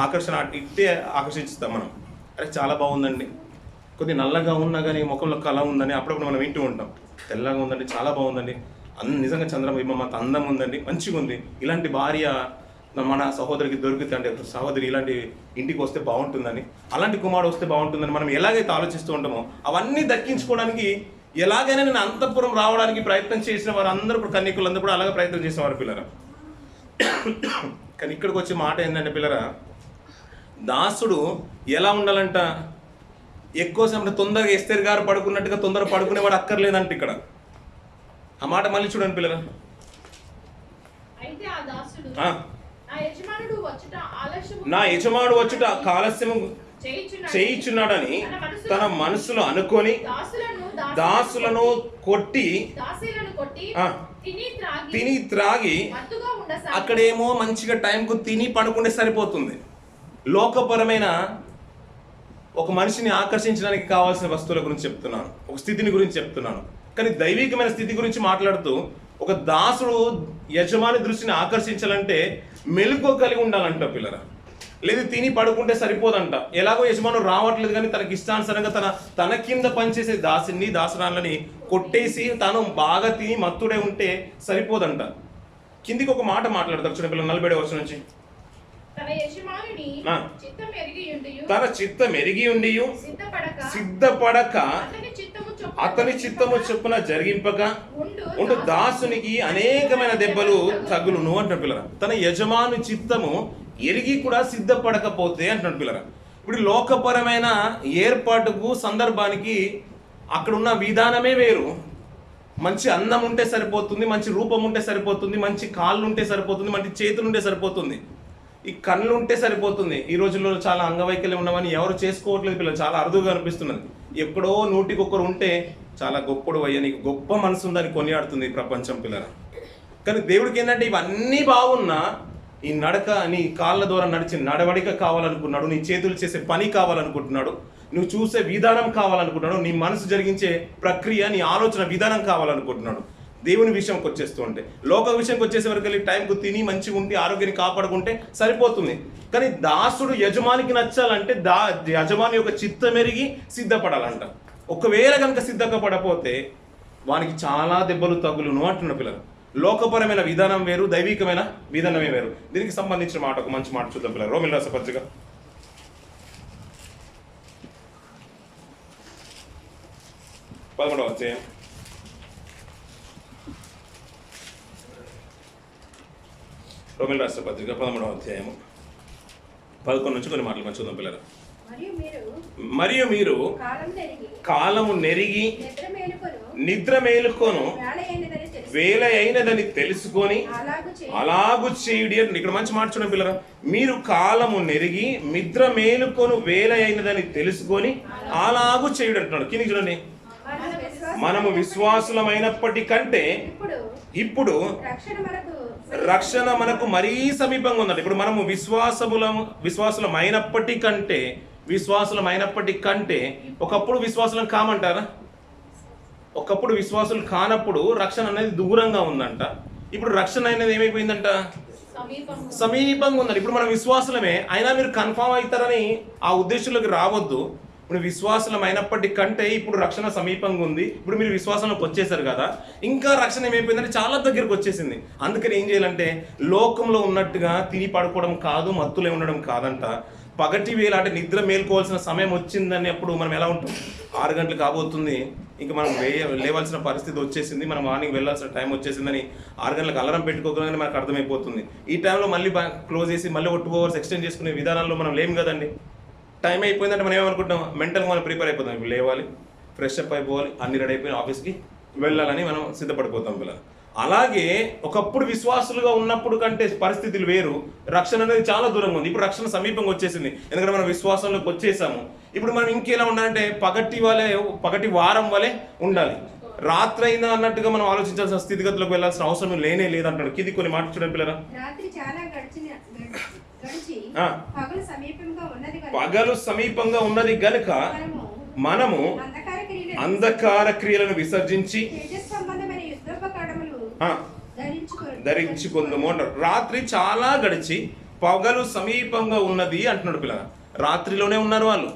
ఆకర్షణ ఇట్టే ఆకర్షిస్తాం మనం. అరే చాలా బాగుందండి, కొద్ది నల్లగా ఉన్నా కానీ ముఖంలో కళ ఉందని అప్పుడప్పుడు మనం వింటూ ఉంటాం. తెల్లగా ఉందండి, చాలా బాగుందండి, నిజంగా చంద్రబాబు అంత అందం ఉందండి, మంచిగా ఉంది, ఇలాంటి భార్య మన సహోదరికి దొరికితే అంటే సహోదరి ఇలాంటి ఇంటికి వస్తే బాగుంటుందని, అలాంటి కుమారుడు వస్తే బాగుంటుందని మనం ఎలాగైతే ఆలోచిస్తూ ఉంటామో అవన్నీ దక్కించుకోవడానికి ఎలాగైనా నేను అంతఃపురం రావడానికి ప్రయత్నం చేసిన వారు అందరూ ఇప్పుడు కన్యకులందరూ కూడా అలాగే ప్రయత్నం చేసేవారు పిల్లరా. కానీ ఇక్కడికి వచ్చే మాట ఏంటంటే పిల్లరా, దాసుడు ఎలా ఉండాలంట, ఎక్కువ సమయం తొందరగా ఎస్తేరు గారు పడుకున్నట్టుగా తొందరగా పడుకునేవాడు అక్కర్లేదంట ఇక్కడ. ఆ మాట మళ్ళీ చూడండి పిల్లరా. నా యజమానుడు వచ్చుట ఆలస్యం చేయించున్నాడని తన మనసులో అనుకొని దాసులను కొట్టి తిని త్రాగి. అక్కడేమో మంచిగా టైంకు తిని పడుకుంటే సరిపోతుంది. లోకపరమైన ఒక మనిషిని ఆకర్షించడానికి కావాల్సిన వస్తువుల గురించి చెప్తున్నాను, ఒక స్థితిని గురించి చెప్తున్నాను. కానీ దైవికమైన స్థితి గురించి మాట్లాడుతూ ఒక దాసుడు యజమాని దృష్టిని ఆకర్షించాలంటే మెలకువ కలిగి ఉండాలంట పిల్లరా. లేదు తిని పడుకుంటే సరిపోదంట. ఎలాగో యజమానుడు రావట్లేదు కానీ తనకి ఇష్టానుసారంగా తన కింద పనిచేసే దాసరాళ్ళని కొట్టేసి తను బాగా తిని మత్తుడే ఉంటే సరిపోదంట. కిందికి ఒక మాట మాట్లాడతారు చూడండి పిల్లలు 47వ వచనం నుంచి. తన చిత్తం ఎరిగి ఉండి సిద్ధపడక అతని చిత్తము చొప్పున జరిగింపక ఉండు దాసునికి అనేకమైన దెబ్బలు తగులును అంటాడు పిల్లరా. తన యజమాని చిత్తము ఎరిగి కూడా సిద్ధపడకపోతే అంటున్నాడు పిల్లరా. ఇప్పుడు లోకపరమైన ఏర్పాటుకు సందర్భానికి అక్కడున్న విధానమే వేరు. మంచి అందం ఉంటే సరిపోతుంది, మంచి రూపం ఉంటే సరిపోతుంది, మంచి కాళ్ళు ఉంటే సరిపోతుంది, మంచి చేతులు ఉంటే సరిపోతుంది, ఈ కళ్ళు ఉంటే సరిపోతుంది. ఈ రోజుల్లో చాలా అంగవైకల్యం ఉన్నవని ఎవరు చేసుకోవట్లేదు పిల్లలు, చాలా అరుదుగా అనిపిస్తున్నది. ఎక్కడో 100కి ఉంటే చాలా గొప్పడు అయ్యా, నీకు గొప్ప మనసు ఉందని కొనియాడుతుంది ప్రపంచం పిల్లల. కానీ దేవుడికి ఏంటంటే ఇవన్నీ బాగున్నా ఈ నడక, నీ కాళ్ళ ద్వారా నడిచే నడవడిక కావాలనుకున్నాడు, నీ చేతులు చేసే పని కావాలనుకుంటున్నాడు, నువ్వు చూసే విధానం కావాలనుకుంటున్నాడు, నీ మనసు జరిగించే ప్రక్రియ, నీ ఆలోచన విధానం కావాలనుకుంటున్నాడు. దేవుని విషయంకి వచ్చేస్తూ ఉంటే, లోక విషయంకి వచ్చేసే వరకు వెళ్ళి టైంకు తిని మంచిగా ఉండి ఆరోగ్యాన్ని కాపాడుకుంటే సరిపోతుంది. కానీ దాసుడు యజమానికి నచ్చాలంటే యజమాని యొక్క చిత్తమెరిగి సిద్ధపడాలంట. ఒకవేళ కనుక సిద్ధపడపోతే వానికి చాలా దెబ్బలు తగులును అంటున్న పిల్లలు. లోకపరమైన విధానం వేరు, దైవికమైన విధానమే వేరు. దీనికి సంబంధించిన మాట, ఒక మంచి మాట చూద్దాం పిల్లలు. రోమిల రాసిన పత్రిక 11వ అధ్యాయం 11వ అధ్యాయము 11 నుంచి కొన్ని మాటలు చూద్దాం పిల్లలు. మరియు మీరు కాలము నెరిగి నిద్ర మేలుకొను వేళ అయినదని తెలుసుకొని అలాగు చేయుడి అని ఇక్కడ మంచి మాట చూడండి పిల్లరా. మీరు కాలము నెరిగి నిద్ర మేలుకొను వేళ అయినదని తెలుసుకొని అలాగు చేయుడు అంటున్నాడు. కిందికి చూడండి. మనము విశ్వాసులమైనప్పటికంటే ఇప్పుడు రక్షణ మనకు మరీ సమీపంగా ఉందండి. ఇప్పుడు మనము విశ్వాసులమైనప్పటికంటే ఒకప్పుడు విశ్వాసులం కామంటారా? ఒకప్పుడు విశ్వాసులు కానప్పుడు రక్షణ అనేది దూరంగా ఉందంట. ఇప్పుడు రక్షణ అనేది ఏమైపోయిందంట? సమీపంగా ఉందండి. ఇప్పుడు మనం విశ్వాసులమే, అయినా మీరు కన్ఫామ్ అవుతారని ఆ ఉద్దేశంలోకి రావద్దు. ఇప్పుడు విశ్వాసులం అయినప్పటికంటే ఇప్పుడు రక్షణ సమీపంగా ఉంది. ఇప్పుడు మీరు విశ్వాసంలోకి వచ్చేసారు కదా, ఇంకా రక్షణ ఏమైపోయిందంటే చాలా దగ్గరికి వచ్చేసింది. అందుకని ఏం చేయాలంటే లోకంలో ఉన్నట్టుగా తిని పడుకోవడం కాదు, మత్తులే ఉండడం కాదంట. పగటి వేళ అంటే నిద్ర మేల్కోవాల్సిన సమయం వచ్చిందని అప్పుడు మనం ఎలా ఉంటాం? 6 గంటలు కాబోతుంది, ఇంకా మనం లేవాల్సిన పరిస్థితి వచ్చేసింది, మనం మార్నింగ్ వెళ్ళాల్సిన టైం వచ్చేసిందని 6 గంటలకు అలారం పెట్టుకోగానే మనకు అర్థమైపోతుంది. ఈ టైంలో మళ్ళీ క్లోజ్ చేసి మళ్ళీ 2 hours ఎక్స్టెండ్ చేసుకునే విధానాల్లో మనం లేము కదండి. టైం అయిపోయిందంటే మనం ఏమనుకుంటాం? మెంటల్గా మనం ప్రిపేర్ అయిపోతాం. ఇప్పుడు లేవాలి, ఫ్రెష్ అప్ అయిపోవాలి, అన్ని రెడీ అయిపోయి ఆఫీస్కి వెళ్ళాలని మనం సిద్ధపడిపోతాం పిల్లలు. అలాగే ఒకప్పుడు విశ్వాసులుగా ఉన్నప్పుడు కంటే పరిస్థితులు వేరు. రక్షణ అనేది చాలా దూరంగా ఉంది. ఇప్పుడు రక్షణ సమీపంగా వచ్చేసింది, ఎందుకంటే మనం విశ్వాసంలోకి వచ్చేసాము. ఇప్పుడు మనం ఇంకేలా ఉండాలంటే పగటి వారం వలె ఉండాలి. రాత్రి అయినా అన్నట్టుగా మనం ఆలోచించాల్సిన స్థితిగతులకు వెళ్ళాల్సిన అవసరం లేనే లేదంటాడు. కింది కొన్ని మాట చూడండి పిల్లరా. పగలు సమీపంగా ఉన్నది గనుక మనము అంధకార క్రియలను విసర్జించి ధరించుకుందాము అంటారు. రాత్రి చాలా గడిచి పగలు సమీపంగా ఉన్నది అంటున్నాడు పిల్లగా. రాత్రిలోనే ఉన్నారు వాళ్ళు,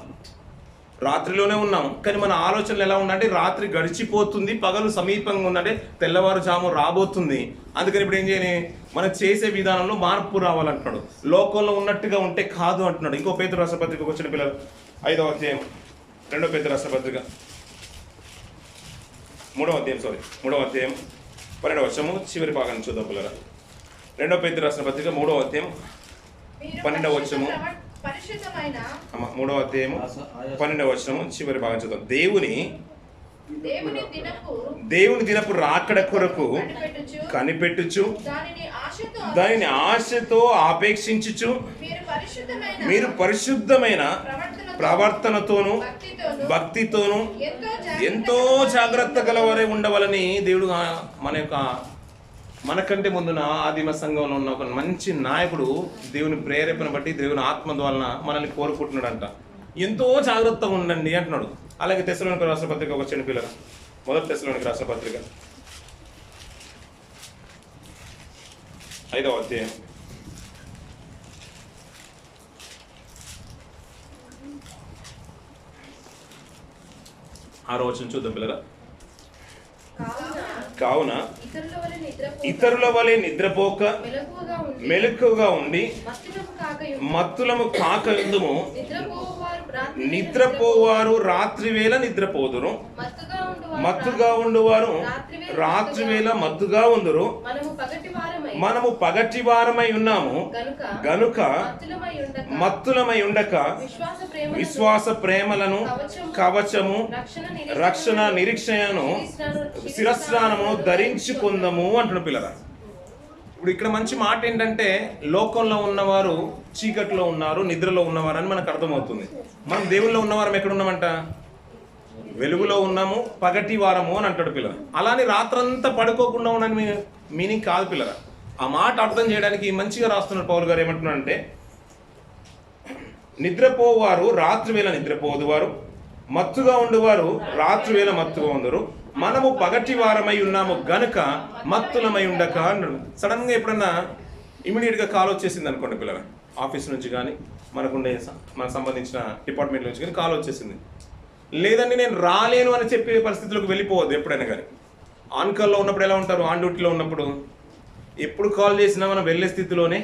రాత్రిలోనే ఉన్నాము. కానీ మన ఆలోచనలు ఎలా ఉన్నాయంటే రాత్రి గడిచిపోతుంది, పగలు సమీపంగా ఉందంటే తెల్లవారుజాము రాబోతుంది. అందుకని ఇప్పుడు ఏం చేయాలి? మనం చేసే విధానంలో మార్పు రావాలంటున్నాడు. లోకంలో ఉన్నట్టుగా ఉంటే కాదు అంటున్నాడు. ఇంకో పేతురు రాష్ట్ర పత్రికకు వచ్చిన పిల్లలు 5వ అధ్యాయం 2వ పేతురు రాష్ట్ర పత్రిక 3వ అధ్యాయం 12వ వచనము చివరి భాగాన్ని చూద్దాం పిల్లల. 2వ పేతురు రాసిన పత్రిక 3వ అధ్యాయం 12వ వచనము 3వ అధ్యాయము 12వ వచనము చివరి భాగం చూద్దాం. దేవుని దినపు రాకడ కొరకు కనిపెట్టుచు దానిని ఆశతో ఆపేక్షించుచు మీరు పరిశుద్ధమైన ప్రవర్తనతోను భక్తితోను ఎంతో జాగ్రత్త గలవారే ఉండవాలని దేవుడు మనకంటే ముందున ఆదిమ సంఘంలో ఉన్న ఒక మంచి నాయకుడు దేవుని ప్రేరేపణ బట్టి దేవుని ఆత్మ ద్వారా మనల్ని కోరుకుంటున్నాడంట. ఎంతో జాగ్రత్తగా ఉండండి అంటున్నాడు. అలాగే తెస్సలోనికైన రాసిన పత్రిక వచ్చిన పిల్లలు, 1 తెస్సలోనికైన రాసిన పత్రిక 5వ అధ్యాయం 6వ వచనం చూద్దాం పిల్లరా. కావున ఇతరుల వలె నిద్రపోక మెలకువగా ఉండి మత్తులము కాకయుందుము. నిద్రపోవారు రాత్రి వేళ నిద్రపోదురు, మత్తుగా ఉండువారు రాత్రి వేళ మత్తుగా ఉందురు. మనము పగటి వారమై ఉన్నాము గనుక మత్తులమై ఉండక విశ్వాస ప్రేమలను కవచము రక్షణ నిరీక్షణను శిరస్నానము ధరించుకుందాము అంటున్న పిల్లరా. ఇప్పుడు ఇక్కడ మంచి మాట ఏంటంటే లోకంలో ఉన్నవారు చీకట్లో ఉన్నారు, నిద్రలో ఉన్నవారు అని మనకు అర్థమవుతుంది. మనం దేవుల్లో ఉన్నవారం ఎక్కడ ఉన్నామంట? వెలుగులో ఉన్నాము, పగటి వారము అని అంటాడు పిల్లల. అలానే రాత్రంతా పడుకోకుండా ఉండని మీనింగ్ కాదు పిల్లల. ఆ మాట అర్థం చేయడానికి మంచిగా రాస్తున్నారు పౌలు గారు. ఏమంటున్నారంటే నిద్రపోవారు రాత్రి వేళ నిద్రపోదువారు, మత్తుగా ఉండువారు రాత్రి వేళ మత్తుగా ఉందరు. మనము పగటి వారమై ఉన్నాము గనుక మత్తులమై ఉండక అన్నాడు. సడన్గా ఎప్పుడన్నా ఇమీడియట్గా కాల్ వచ్చేసింది అనుకోండి పిల్లల, ఆఫీస్ నుంచి కానీ మనకు సంబంధించిన డిపార్ట్మెంట్ నుంచి కానీ కాల్ వచ్చేసింది, లేదండి నేను రాలేను అని చెప్పే పరిస్థితులకు వెళ్ళిపోవద్దు ఎప్పుడైనా కానీ. ఆన్ కాల్లో ఉన్నప్పుడు ఎలా ఉంటారు? ఆన్ డ్యూటీలో ఉన్నప్పుడు ఎప్పుడు కాల్ చేసినా మనం వెళ్ళే స్థితిలోనే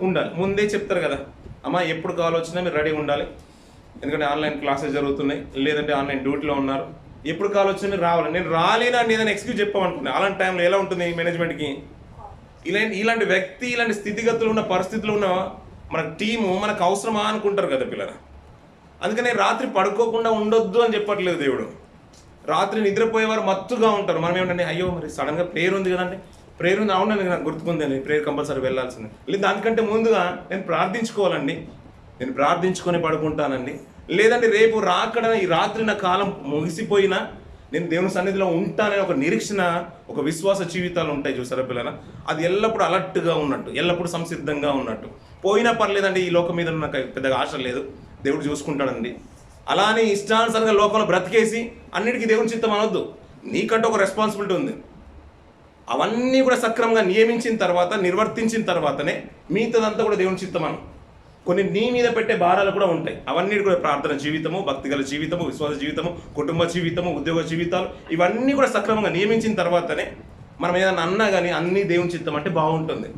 ఉండాలి. ముందే చెప్తారు కదా, అమ్మ ఎప్పుడు కాల్ వచ్చినా మీరు రెడీ ఉండాలి, ఎందుకంటే ఆన్లైన్ క్లాసెస్ జరుగుతున్నాయి, లేదంటే ఆన్లైన్ డ్యూటీలో ఉన్నారు, ఎప్పుడు కాల్ వచ్చినా మీరు రావాలి. నేను రాలేనండి ఏదైనా ఎక్స్క్యూజ్ చెప్పామనుకున్నాను. అలాంటి టైంలో ఎలా ఉంటుంది మేనేజ్మెంట్కి? ఇలాంటి వ్యక్తి, ఇలాంటి స్థితిగతులు ఉన్న పరిస్థితులు ఉన్న మన టీము మనకు అవసరమా అనుకుంటారు కదా పిల్లలు. అందుకని రాత్రి పడుకోకుండా ఉండొద్దు అని చెప్పట్లేదు దేవుడు. రాత్రి నిద్రపోయేవారు మత్తుగా ఉంటారు. మనం ఏమంటే అయ్యో మరి సడన్గా ప్రేయర్ ఉంది కదండి, ప్రేయర్ ఉంది, అవునండి నాకు గుర్తుకుందండి, ప్రేయర్ కంపల్సరీ వెళ్ళాల్సింది. లేదు దానికంటే ముందుగా నేను ప్రార్థించుకోవాలండి, నేను ప్రార్థించుకొని పడుకుంటానండి. లేదంటే రేపు రాకడ ఈ రాత్రి నా కాలం ముగిసిపోయినా నేను దేవుని సన్నిధిలో ఉంటానని ఒక నిరీక్షణ, ఒక విశ్వాస జీవితాలు ఉంటాయి చూసారా పిల్లల. అది ఎల్లప్పుడూ అలర్ట్గా ఉన్నట్టు, ఎల్లప్పుడూ సంసిద్ధంగా ఉన్నట్టు. పోయినా పర్లేదండి, ఈ లోకం మీద నాకు పెద్దగా ఆశ లేదు, దేవుడు చూసుకుంటాడండి. అలానే ఇష్టానుసారంగా లోకంలో బ్రతికేసి అన్నిటికీ దేవుని చిత్తం అనొద్దు. నీకంటే ఒక రెస్పాన్సిబిలిటీ ఉంది. అవన్నీ కూడా సక్రమంగా నియమించిన తర్వాత, నిర్వర్తించిన తర్వాతనే మిగతాదంతా కూడా దేవుని చిత్తం అను. కొన్ని నీ మీద పెట్టే భారాలు కూడా ఉంటాయి. అవన్నీ కూడా ప్రార్థన జీవితము, భక్తిగల జీవితము, విశ్వాస జీవితము, కుటుంబ జీవితము, ఉద్యోగ జీవితాలు, ఇవన్నీ కూడా సక్రమంగా నియమించిన తర్వాతనే మనం ఏదైనా అన్నా కానీ అన్నీ దేవుని చిత్తం అంటే బాగుంటుంది.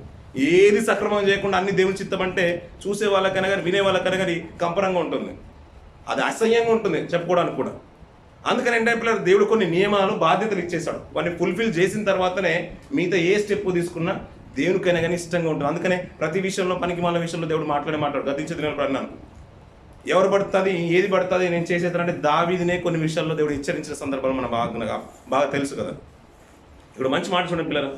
ఏది సక్రమం చేయకుండా అన్ని దేవుని చిత్తం అంటే చూసే వాళ్ళకైనా కానీ వినే వాళ్ళకైనా కానీ కంపరంగా ఉంటుంది, అది అసహ్యంగా ఉంటుంది చెప్పుకోవడానికి కూడా. అందుకని ఏంటంటే దేవుడు కొన్ని నియమాలు, బాధ్యతలు ఇచ్చేశాడు. వాటిని ఫుల్ఫిల్ చేసిన తర్వాతనే మిగతా ఏ స్టెప్ తీసుకున్నా దేవునికైనా కానీ ఇష్టంగా ఉంటుంది. అందుకనే ప్రతి విషయంలో, పనికి మాల విషయంలో దేవుడు మాట్లాడు గతించే దినాలు అన్నాను. ఎవరు పడుతుంది, ఏది పడుతుంది నేను చేసేదంటే దావీదునే కొన్ని విషయాల్లో దేవుడు హెచ్చరించిన సందర్భాలు మనం బాగా తెలుసు కదా. ఇప్పుడు మంచి మాట చూడండి పిల్లలు,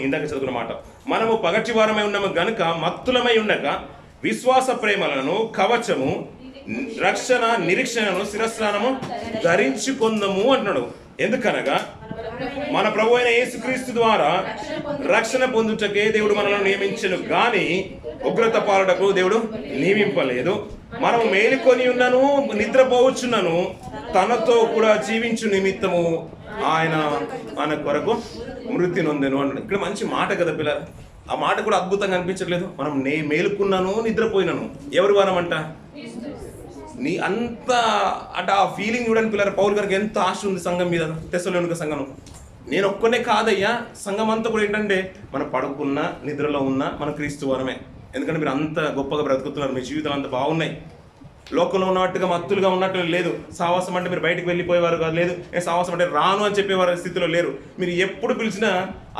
ఇందాక చదువుకున్న మాట, మనము పగటివారమై ఉన్నాము గనుక మత్తులమై ఉండక విశ్వాస ప్రేమలను, కవచము, రక్షణ, నిరీక్షణను, శిరస్నానము ధరించుకుందాము అంటున్నాడు. ఎందుకనగా మన ప్రభు అయిన యేసుక్రీస్తు ద్వారా రక్షణ పొందుటకే దేవుడు మనల్ని నియమించను గాని ఉగ్రత పాలటకు దేవుడు నియమింపలేదు. మనము మేలుకొని ఉన్నను, నిద్రపోవచ్చున్నను, తనతో కూడా జీవించు నిమిత్తము ఆయన మన కొరకు మృతి నొందెను అన్నాడు. ఇక్కడ మంచి మాట కదా పిల్లలు. ఆ మాట కూడా అద్భుతంగా అనిపించట్లేదు? మనం మేలుకున్నాను, నిద్రపోయినాను. ఎవరి వారం అంట? నీ అంత అంటే ఆ ఫీలింగ్ చూడండి పిల్లలు. పౌలు గారికి ఎంత ఆశ ఉంది సంఘం మీద, తెస్సలోనిక సంఘం. నేను ఒక్కనే కాదయ్యా, సంఘం అంతా కూడా ఏంటంటే మనం పడుకున్నా, నిద్రలో ఉన్నా మన క్రీస్తు వారమే. ఎందుకంటే మీరు అంత గొప్పగా బ్రతుకుతున్నారు, మీ జీవితాలు అంత బాగున్నాయి. లోకంలో ఉన్నట్టుగా మత్తులుగా ఉన్నట్టు లేదు. సావాసం అంటే మీరు బయటకు వెళ్ళిపోయేవారు కాదు, లేదు నేను సావాసం అంటే రాను అని చెప్పేవారు స్థితిలో లేరు. మీరు ఎప్పుడు పిలిచినా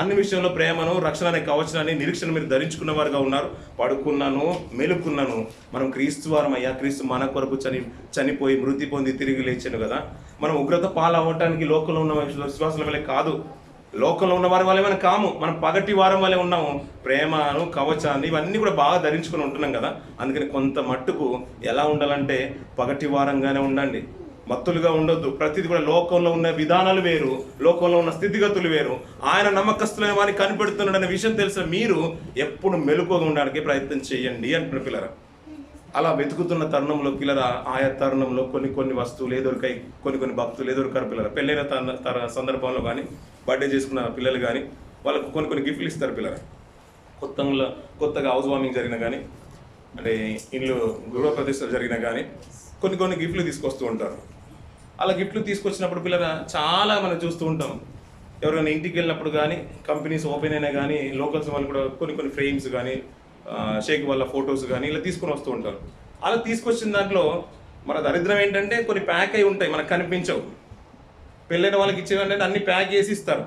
అన్ని విషయంలో ప్రేమను, రక్షణ అనే కవచనాన్ని, నిరీక్షణ మీరు ధరించుకున్నవారుగా ఉన్నారు. పడుకున్నాను, మెలుకున్నాను, మనం క్రీస్తు వారం అయ్యా. క్రీస్తు మన కొరకు చనిపోయి మృతి పొంది తిరిగి లేచాను కదా. మనం ఉగ్రత పాలవటానికి లోకంలో ఉన్న విశ్వాసాల వల్లే కాదు, లోకంలో ఉన్న వారి వాళ్ళే మనం కాము, మనం పగటి వారం వల్లే ఉన్నాము. ప్రేమను, కవచాన్ని ఇవన్నీ కూడా బాగా ధరించుకొని ఉంటున్నాం కదా. అందుకని కొంత మట్టుకు ఎలా ఉండాలంటే పగటి వారంగానే ఉండండి, మత్తులుగా ఉండొద్దు. ప్రతిది కూడా లోకంలో ఉన్న విధానాలు వేరు, లోకంలో ఉన్న స్థితిగతులు వేరు. ఆయన నమ్మకస్తులైన వారిని కనిపెడుతున్నాడనే విషయం తెలిసిన మీరు ఎప్పుడు మెలకువగా ఉండడానికి ప్రయత్నం చేయండి అంటున్న పిల్లరా. అలా వెతుకుతున్న తరుణంలో పిల్లరా, ఆయా తరుణంలో కొన్ని వస్తువులు ఎదురుకాయి, కొన్ని భక్తులు ఎదురుకారు పిల్లరా. పెళ్ళైన సందర్భంలో కానీ, బర్త్డే చేసుకున్న పిల్లలు కానీ వాళ్ళకు కొన్ని గిఫ్ట్లు ఇస్తారు పిల్లరా. కొత్తగా హౌస్ వార్మింగ్ జరిగినా కానీ, అంటే ఇల్లు గృహప్రతిష్ఠ జరిగినా కానీ కొన్ని గిఫ్ట్లు తీసుకొస్తూ ఉంటారు. అలా గిఫ్ట్లు తీసుకొచ్చినప్పుడు పిల్లరా చాలా మనం చూస్తూ ఉంటాం. ఎవరైనా ఇంటికి వెళ్ళినప్పుడు కానీ, కంపెనీస్ ఓపెన్ అయినా కానీ, లోకల్స్ వాళ్ళు కూడా కొన్ని ఫ్రేమ్స్ కానీ, షేక్ వాళ్ళ ఫొటోస్ కానీ ఇలా తీసుకొని వస్తూ ఉంటారు. అలా తీసుకొచ్చిన దాంట్లో మన దరిద్రం ఏంటంటే కొన్ని ప్యాక్ అయి ఉంటాయి, మనకు కనిపించవు. పెళ్ళైన వాళ్ళకి ఇచ్చేవంటే అన్ని ప్యాక్ చేసి ఇస్తారు.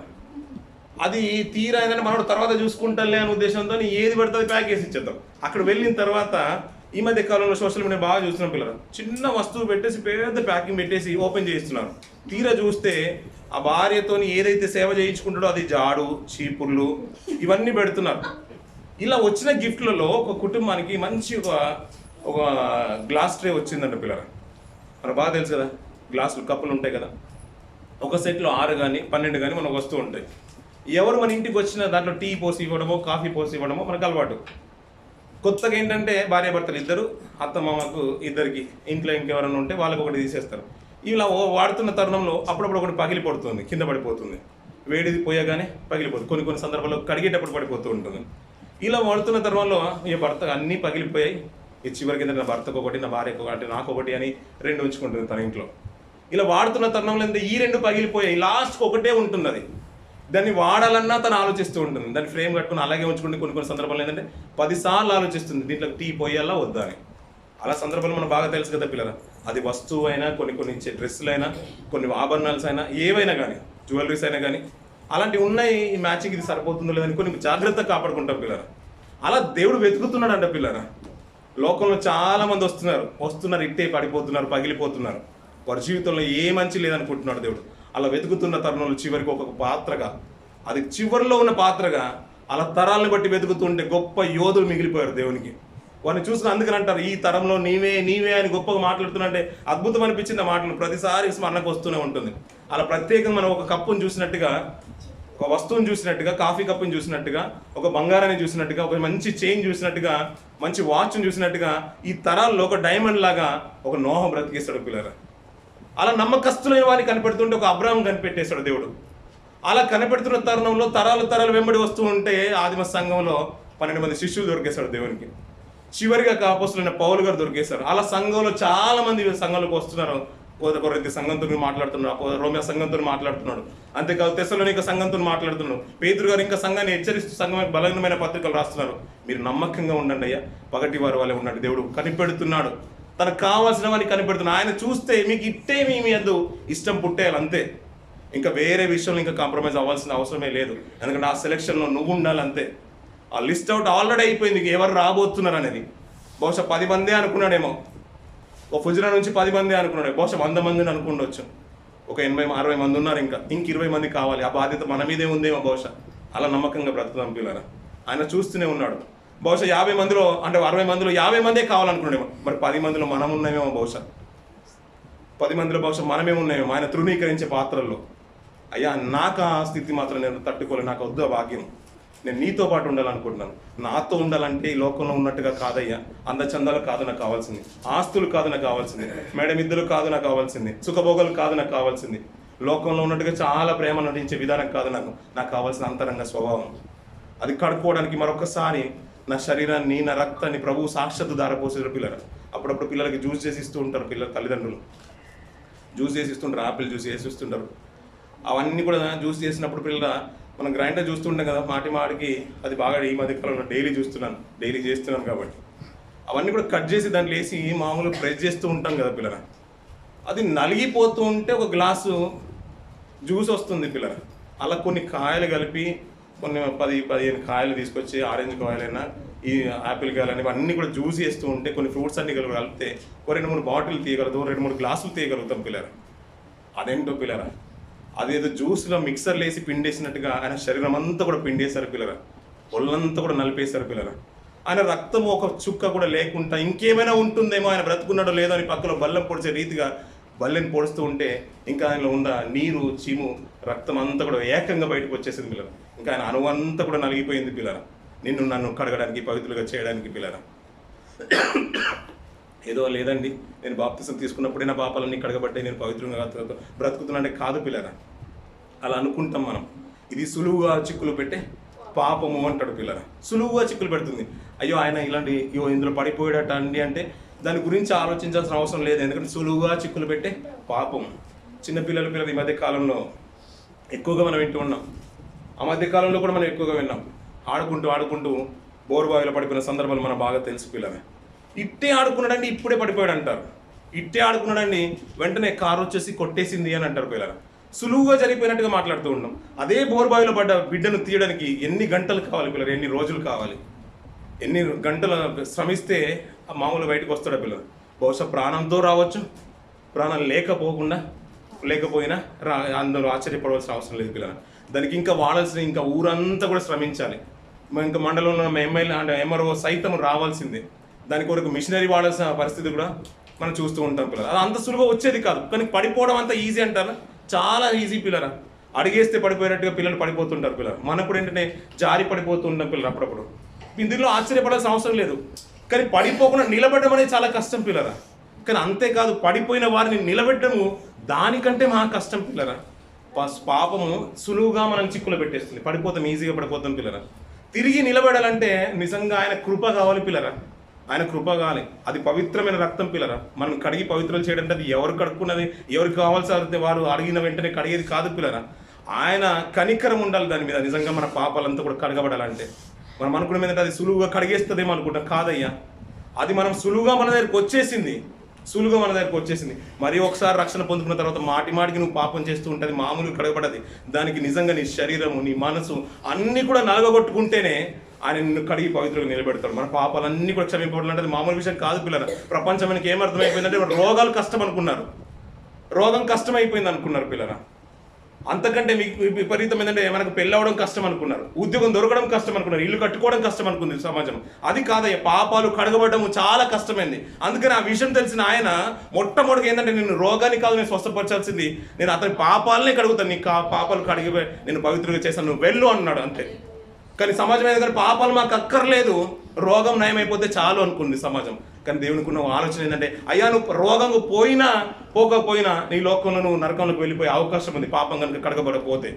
అది తీరా ఏంటంటే మనం తర్వాత చూసుకుంటాలే అనే ఉద్దేశంతో ఏది పడుతుంది ప్యాక్ చేసి ఇచ్చేద్దాం. అక్కడ వెళ్ళిన తర్వాత ఈ మధ్య కాలంలో సోషల్ మీడియా బాగా చూస్తున్నాం పిల్లలు, చిన్న వస్తువు పెట్టేసి పెద్ద ప్యాకింగ్ పెట్టేసి ఓపెన్ చేయిస్తున్నారు. తీరా చూస్తే ఆ భార్యతో ఏదైతే సేవ చేయించుకుంటాడో అది జాడు, చీపుర్లు ఇవన్నీ పెడుతున్నారు. ఇలా వచ్చిన గిఫ్ట్లలో ఒక కుటుంబానికి మంచి ఒక గ్లాస్ ట్రే వచ్చిందంట పిల్లలు. మనకు బాగా తెలుసు కదా, గ్లాసులు కప్పులు ఉంటాయి కదా, ఒక సెట్లో 6 కానీ 12 కానీ మనకు వస్తూ ఉంటాయి. ఎవరు మన ఇంటికి వచ్చిన దాంట్లో టీ పోసి ఇవ్వడమో, కాఫీ పోసి ఇవ్వడమో మనకు అలవాటు. కొత్తగా ఏంటంటే భార్యాభర్తలు ఇద్దరు, అత్త మామకు ఇద్దరికి, ఇంట్లో ఇంకెవరైనా ఉంటే వాళ్ళకి ఒకటి తీసేస్తారు. ఇలా వాడుతున్న తరుణంలో అప్పుడప్పుడు ఒకటి పగిలిపడుతుంది, కింద పడిపోతుంది. వేడిది పోయగానే పగిలిపోతుంది. కొన్ని సందర్భాల్లో కడిగేటప్పుడు పడిపోతూ ఉంటుంది. ఇలా వాడుతున్న తరుణంలో ఈ భర్త అన్నీ పగిలిపోయాయి. ఈ చివరికి నా భర్తకు ఒకటి, నా భార్యకు ఒకటి, నాకు ఒకటి అని 2 ఉంచుకుంటుంది తన ఇంట్లో. ఇలా వాడుతున్న తరుణంలో ఈ 2 పగిలిపోయాయి, లాస్ట్కి ఒకటే ఉంటుంది. అది దాన్ని వాడాలన్నా తను ఆలోచిస్తూ ఉంటుంది. దాన్ని ఫ్రేమ్ కట్టుకుని అలాగే ఉంచుకుంటే కొన్ని సందర్భాలు ఏంటంటే 10 సార్లు ఆలోచిస్తుంది, దీంట్లో టీ పోయాలా వద్దా అని. అలా సందర్భాలు మనకు బాగా తెలుసు కదా పిల్లరా. అది వస్తువు అయినా, కొన్ని ఇచ్చే డ్రెస్సులు అయినా, కొన్ని ఆభరణాలు అయినా, ఏవైనా కానీ, జ్యువెలరీస్ అయినా కానీ, అలాంటివి ఉన్నాయి. ఈ మ్యాచింగ్ ఇది సరిపోతుందో లేదని కొన్ని జాగ్రత్తగా కాపాడుకుంటాం పిల్లరా. అలా దేవుడు వెతుకుతున్నాడు అంట పిల్లరా. లోకంలో చాలా మంది వస్తున్నారు ఇట్టే పడిపోతున్నారు, పగిలిపోతున్నారు. వారి జీవితంలో ఏ మంచి లేదనుకుంటున్నాడు దేవుడు. అలా వెతుకుతున్న తరుణంలో చివరికి ఒక పాత్రగా, అది చివరిలో ఉన్న పాత్రగా, అలా తరాలను బట్టి వెతుకుతుంటే గొప్ప యోధులు మిగిలిపోయారు దేవునికి. వారిని చూసుకుని అందుకని అంటారు, ఈ తరంలో నీవే అని గొప్పగా మాట్లాడుతున్నట్టే అద్భుతం అనిపించింది ఆ మాటలు. ప్రతిసారి స్మరణకు వస్తూనే ఉంటుంది. అలా ప్రత్యేకంగా మనం ఒక కప్పును చూసినట్టుగా, ఒక వస్తువుని చూసినట్టుగా, కాఫీ కప్పుని చూసినట్టుగా, ఒక బంగారాన్ని చూసినట్టుగా, ఒక మంచి చైన్ చూసినట్టుగా, మంచి వాచ్ని చూసినట్టుగా, ఈ తరాల్లో ఒక డైమండ్ లాగా ఒక నోహ బ్రతికేస్తాడు పిల్లరా. అలా నమ్మకస్తులైన వారిని కనిపెడుతుంటే ఒక అబ్రాహం కనిపెట్టేశాడు దేవుడు. అలా కనిపెడుతున్న తరుణంలో తరాలు వెంబడి వస్తూ ఉంటే ఆదిమ సంఘంలో 12 మంది శిష్యులు దొరికేశాడు దేవునికి. చివరిగా అపోస్తలుడైన పౌలు గారు దొరికేశారు. అలా సంఘంలో చాలా మంది సంఘంలోకి వస్తున్నారు. కొరింథీ సంఘంతో మాట్లాడుతున్నాడు, రోమియా సంఘంతో మాట్లాడుతున్నాడు, అంతేకాదు తెస్సలోనిక సంఘంతో మాట్లాడుతున్నాడు. పేతురు గారు ఇంకా సంఘాన్ని హెచ్చరిస్తూ సంఘం బలమైన పత్రికలు రాస్తున్నారు. మీరు నమ్మకంగా ఉండండి అయ్యా, పగటి వారి వాళ్ళే ఉండండి. దేవుడు కనిపెడుతున్నాడు, తనకు కావాల్సిన వారిని కనిపెడుతున్నాడు. ఆయన చూస్తే మీకు ఇట్టే మీ అందు ఇష్టం పుట్టేయాలి అంతే. ఇంకా వేరే విషయంలో ఇంకా కాంప్రమైజ్ అవ్వాల్సిన అవసరమే లేదు. ఎందుకంటే ఆ సెలక్షన్లో నువ్వు ఉండాలి అంతే. ఆ లిస్ట్ అవుట్ ఆల్రెడీ అయిపోయింది, ఎవరు రాబోతున్నారు అనేది. బహుశా 10 మందే అనుకున్నాడేమో, ఒక ఫుజ్రా నుంచి 10 మంది అనుకున్నాడు, బహుశా 100 మందిని అనుకుండొచ్చు. ఒక 80-60 మంది ఉన్నారు, ఇంక 20 మంది కావాలి. ఆ బాధ్యత మన మీదే ఉందేమో బహుశా. అలా నమ్మకంగా బ్రతుకుదాం పిల్లరా. ఆయన చూస్తూనే ఉన్నాడు. బహుశా 50 మందిలో అంటే 60 మందిలో 50 మందే కావాలనుకున్నాడేమో. మరి 10 మందిలో మనం ఉన్నామేమో, బహుశా 10 మందిలో బహుశా మనమే ఉన్నామేమో ఆయన తృణీకరించే పాత్రల్లో. అయ్యా నాకు ఆ స్థితి మాత్రం నేను తట్టుకోలేదు, నాకు వద్దు ఆ భాగ్యం. నేను నీతో పాటు ఉండాలనుకుంటున్నాను. నాతో ఉండాలంటే ఈ లోకంలో ఉన్నట్టుగా కాదయ్యా, అందచందాలు కాదు నాకు కావాల్సింది, ఆస్తులు కాదు నాకు కావాల్సింది, మేడమిద్దరు కాదు నాకు కావాల్సింది, సుఖభోగాలు కాదు నాకు కావాల్సింది, లోకంలో ఉన్నట్టుగా చాలా ప్రేమ నటించే విధానం కాదు నాకు కావాల్సిన అంతరంగ స్వభావం. అది కడుక్కోవడానికి మరొకసారి నా శరీరాన్ని, నా రక్తాన్ని ప్రభువు సాక్షాత్తు దారపోసారు పిల్లలు. అప్పుడప్పుడు పిల్లలకి జ్యూస్ చేసి ఇస్తూ ఉంటారు పిల్లల తల్లిదండ్రులు. జ్యూస్ చేసి ఇస్తుంటారు, ఆపిల్ జ్యూస్ వేసి ఇస్తుంటారు. అవన్నీ కూడా జ్యూస్ చేసినప్పుడు పిల్లల మనం గ్రైండర్ చూస్తుంటాం కదా, మాటికి అది బాగా ఈ మధ్య కాలంలో డైలీ చేస్తున్నాను కాబట్టి అవన్నీ కూడా కట్ చేసి దాంట్లో వేసి మామూలుగా ప్రెస్ చేస్తూ ఉంటాం కదా పిల్లల. అది నలిగిపోతూ ఉంటే ఒక గ్లాసు జ్యూస్ వస్తుంది పిల్లల. అలా కొన్ని కాయలు కలిపి కొన్ని 10-15 కాయలు తీసుకొచ్చి, ఆరెంజ్ కాయలైనా ఈ యాపిల్ కాయలని ఇవన్నీ కూడా జ్యూస్ చేస్తూ ఉంటే, కొన్ని ఫ్రూట్స్ అన్ని కలిపితే 2-3 బాటిల్ తీయగలుగుతాం, 2-3 గ్లాసులు తీయగలుగుతాం పిల్లల. అదేంటో పిల్లల, అదేదో జ్యూస్లో మిక్సర్లు వేసి పిండేసినట్టుగా ఆయన శరీరం అంతా కూడా పిండేశారు పిల్లల. ఒళ్ళంతా కూడా నలిపేశారు పిల్లల. ఆయన రక్తము ఒక చుక్క కూడా లేకుండా ఇంకేమైనా ఉంటుందేమో, ఆయన బ్రతుకున్నాడో లేదో అని పక్కలో బల్లెం పొడిచే రీతిగా బల్లెని పొడుస్తూ ఉంటే ఇంకా ఆయనలో ఉన్న నీరు, చీము, రక్తం అంతా కూడా ఏకంగా బయటకు వచ్చేసింది పిల్లల. ఇంకా ఆయన అణువంతా కూడా నలిగిపోయింది పిల్లల. నన్ను కడగడానికి, పవిత్రులుగా చేయడానికి పిల్లల. ఏదో లేదండి నేను బాప్తిసం తీసుకున్నప్పుడే నా పాపాలన్నీ కడగబట్టాయి, నేను పవిత్రంగా బ్రతుకుతున్నానే కాదు పిల్లరా. అలా అనుకుంటాం మనం. ఇది సులువుగా చిక్కులు పెట్టే పాపము అంటాడు పిల్లరా. సులువుగా చిక్కులు పెడుతుంది. అయ్యో ఆయన ఇలాంటి ఇందులో పడిపోయాడట అండి అంటే దాని గురించి ఆలోచించాల్సిన అవసరం లేదు. ఎందుకంటే సులువుగా చిక్కులు పెట్టే పాపం. చిన్నపిల్లలు ఈ మధ్య కాలంలో ఎక్కువగా మనం వింటూ ఉన్నాం. ఆ మధ్య కాలంలో కూడా మనం ఎక్కువగా విన్నాం. ఆడుకుంటూ బోరుబావిలో పడిపోయిన సందర్భాలు మనకు బాగా తెలుసు పిల్లలే. ఇట్టే ఆడుకున్నాడండి ఇప్పుడే పడిపోయాడు అంటారు. ఇట్టే ఆడుకున్నాడండి వెంటనే కారు వచ్చేసి కొట్టేసింది అని అంటారు పిల్లలు. సులువుగా జరిగిపోయినట్టుగా మాట్లాడుతూ ఉన్నాం. అదే బోరుబావిలో పడ్డ బిడ్డను తీయడానికి ఎన్ని గంటలు కావాలి పిల్లలు, ఎన్ని రోజులు కావాలి, ఎన్ని గంటలు శ్రమిస్తే ఆ మామూలు బయటకు వస్తాడు పిల్లలు. బహుశా ప్రాణంతో రావచ్చు, ప్రాణం లేకపోయినా అందరూ ఆశ్చర్యపడవలసిన అవసరం లేదు పిల్లలు. దానికి ఇంకా వాడాల్సిన ఇంకా ఊరంతా కూడా శ్రమించాలి. ఇంకా మండలంలో ఉన్న ఎమ్మెల్యే అంటే ఎంఆర్ఓ సైతం రావాల్సిందే. దాని కొరకు మిషనరీ వాడాల్సిన పరిస్థితి కూడా మనం చూస్తూ ఉంటాం పిల్లలు. అది అంత సులువుగా వచ్చేది కాదు. కానీ పడిపోవడం అంత ఈజీ అంటారా? చాలా ఈజీ పిల్లరా. అడిగేస్తే పడిపోయినట్టుగా పిల్లలు పడిపోతుంటారు పిల్లలు. మనప్పుడు ఏంటంటే జారి పడిపోతూ ఉంటాం పిల్లలు అప్పుడప్పుడు. ఇందులో ఆశ్చర్యపడాల్సిన అవసరం లేదు. కానీ పడిపోకుండా నిలబడడం అనేది చాలా కష్టం పిల్లరా. కానీ అంతేకాదు పడిపోయిన వారిని నిలబెట్టడము దానికంటే మా కష్టం పిల్లరా. పాపము సులువుగా మనం చిక్కులు పెట్టేస్తుంది. ఈజీగా పడిపోతాం పిల్లరా. తిరిగి నిలబడాలంటే నిజంగా ఆయన కృప కావాలి పిల్లరా. ఆయన కృప కావాలి. అది పవిత్రమైన రక్తం పిల్లరా. మనం కడిగి పవిత్రం చేయడం అది ఎవరు కడుక్కున్నది, ఎవరికి కావాల్సి వారు అడిగిన వెంటనే కడిగేది కాదు పిల్లరా. ఆయన కనికరం ఉండాలి దాని మీద. నిజంగా మన పాపాలంతా కూడా కడగబడాలంటే మనం అనుకునే ఏంటంటే అది సులువుగా కడిగేస్తుందేమో అనుకుంటాం. కాదయ్యా, అది మనం సులువుగా మన దగ్గరికి వచ్చేసింది. మరి ఒకసారి రక్షణ పొందుకున్న తర్వాత మాటికి నువ్వు పాపం చేస్తూ ఉంటుంది, మామూలుగా కడగబడది. దానికి నిజంగా నీ శరీరము, నీ మనసు అన్నీ కూడా నలగొట్టుకుంటేనే ఆయన నిన్ను కడిగి పవిత్రంగా నిలబెడతాడు. మన పాపాలన్నీ కూడా క్షమింపబడాలంటే అది మామూలు విషయం కాదు పిల్లలు. ప్రపంచానికి ఏమర్థమైపోయిందంటే రోగాలు కష్టం అనుకున్నారు, రోగం కష్టమైపోయింది అనుకున్నారు పిల్లలు. అంతకంటే మీకు విపరీతం ఏంటంటే మనకు పెళ్ళవడం కష్టం అనుకున్నారు, ఉద్యోగం దొరకడం కష్టం అనుకున్నారు, ఇల్లు కట్టుకోవడం కష్టం అనుకుంది సమాజం. అది కాదయ్య, పాపాలు కడగబడడం చాలా కష్టమైంది. అందుకని ఆ విషయం తెలిసిన ఆయన మొట్టమొదటిగా ఏంటంటే నేను రోగాన్ని కాదు నేను స్వస్థపరచాల్సింది, నేను అతని పాపాలనే కడుగుతాను, నీ పాపాలు కడిగి నేను పవిత్రంగా చేశాను, నువ్వు వెళ్ళు అన్నాడు అంతే. కానీ సమాజం ఏంటంటే పాపాలు మాకు అక్కర్లేదు, రోగం నయమైపోతే చాలు అనుకుంది సమాజం. కానీ దేవునికి ఉన్న ఆలోచన ఏంటంటే అయ్యా నువ్వు రోగం పోకపోయినా నీ లోకంలో నువ్వు నరకంలోకి వెళ్ళిపోయే అవకాశం ఉంది పాపం కనుక కడగబడకపోతే.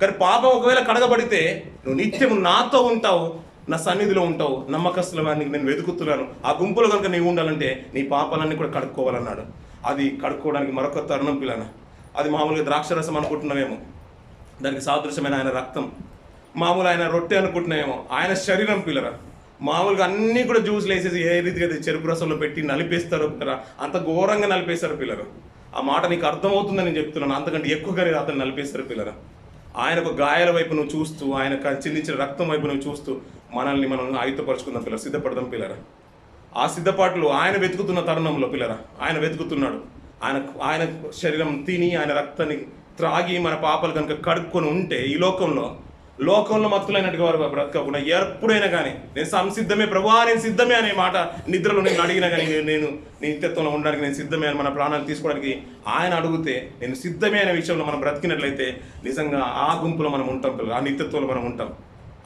కానీ పాపం ఒకవేళ కడగబడితే నువ్వు నిత్యం నాతో ఉంటావు, నా సన్నిధిలో ఉంటావు, నమ్మకస్తుల వారిని నేను వెతుకుతున్నాను. ఆ గుంపులో కనుక నీవు ఉండాలంటే నీ పాపాలన్నీ కూడా కడుక్కోవాలన్నాడు. అది కడుక్కోవడానికి మరొక తరుణం పిల్లన. అది మామూలుగా ద్రాక్షరసం అనుకుంటున్నామేమో, దానికి సాదృశ్యమైన ఆయన రక్తం. మామూలు ఆయన రొట్టె అనుకుంటున్నామేమో, ఆయన శరీరం పిల్లరా. మామూలుగా అన్నీ కూడా జ్యూస్లు వేసేసి ఏ రీతిగా చెరుకు రసంలో పెట్టి నలిపేస్తారు పిల్లరా, అంత ఘోరంగా నలిపేస్తారు పిల్లలు. ఆ మాట నీకు అర్థమవుతుందని నేను చెప్తున్నాను. అంతకంటే ఎక్కువగా అతను నలిపేస్తారు పిల్లరా. ఆయనకు గాయాల వైపు నువ్వు చూస్తూ, ఆయన చిందించిన రక్తం వైపు నువ్వు చూస్తూ మనం ఆయుధపరుచుకుందాం పిల్లలు, సిద్ధపడదాం పిల్లరా. ఆ సిద్ధపాట్లు ఆయన వెతుకుతున్న తరుణంలో పిల్లరా, ఆయన వెతుకుతున్నాడు. ఆయన శరీరం తిని ఆయన రక్తాన్ని త్రాగి మన పాపాలు కనుక కడుక్కొని ఉంటే ఈ లోకంలో మత్తులైనట్టుగా వారు బ్రతకకుండా ఎప్పుడైనా కానీ నేను సంసిద్ధమే ప్రభువా, నేను సిద్ధమే అనే మాట నిద్రలో నేను అడిగినా కానీ నేను నిత్యత్వంలో ఉండడానికి నేను సిద్ధమే అని మన ప్రాణాలు తీసుకోవడానికి ఆయన అడిగితే నేను సిద్ధమే అనే విషయంలో మనం బ్రతికినట్లయితే నిజంగా ఆ గుంపులో మనం ఉంటాం పిల్లలు, ఆ నిత్యత్వంలో మనం ఉంటాం.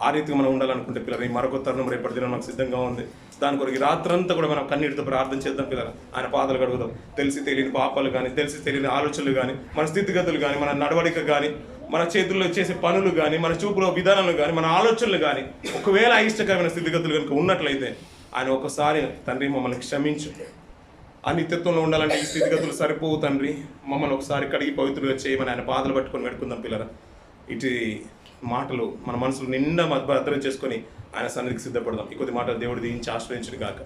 ఆ రీతిగా మనం ఉండాలనుకుంటే పిల్లలు ఈ మరొక తరుణం రేపటి దినం మనకు సిద్ధంగా ఉంది. దాని కొరకు రాత్రంతా కూడా మనం కన్నీటితో ప్రార్థన చేద్దాం పిల్లలు. ఆయన పాదాలు కడుగుదాం. తెలిసి తెలియని పాపాలు కానీ, తెలిసి తెలియని ఆలోచనలు కానీ, మన స్థితిగతులు కానీ, మన నడవడిక కానీ, మన చేతుల్లో చేసే పనులు కానీ, మన చూపులో విధానాలు కానీ, మన ఆలోచనలు కానీ ఒకవేళ అయిష్టకరమైన స్థితిగతులు కనుక ఉన్నట్లయితే ఆయన ఒకసారి తండ్రి మమ్మల్ని క్షమించు, ఆ నిత్యత్వంలో ఉండాలంటే ఈ స్థితిగతులు సరిపోవు తండ్రి, మమ్మల్ని ఒకసారి కడిగి పవిత్రులుగా చేయమని ఆయన పాదాలు పట్టుకొని పెట్టుకుందాం పిల్లరా. ఇటు మాటలు మన మనసులు నిండా భద్రం చేసుకొని ఆయన సన్నిధికి సిద్ధపడదాం. ఈ కొద్ది మాటలు దేవుడు దీవించి ఆశ్రయించును గాక.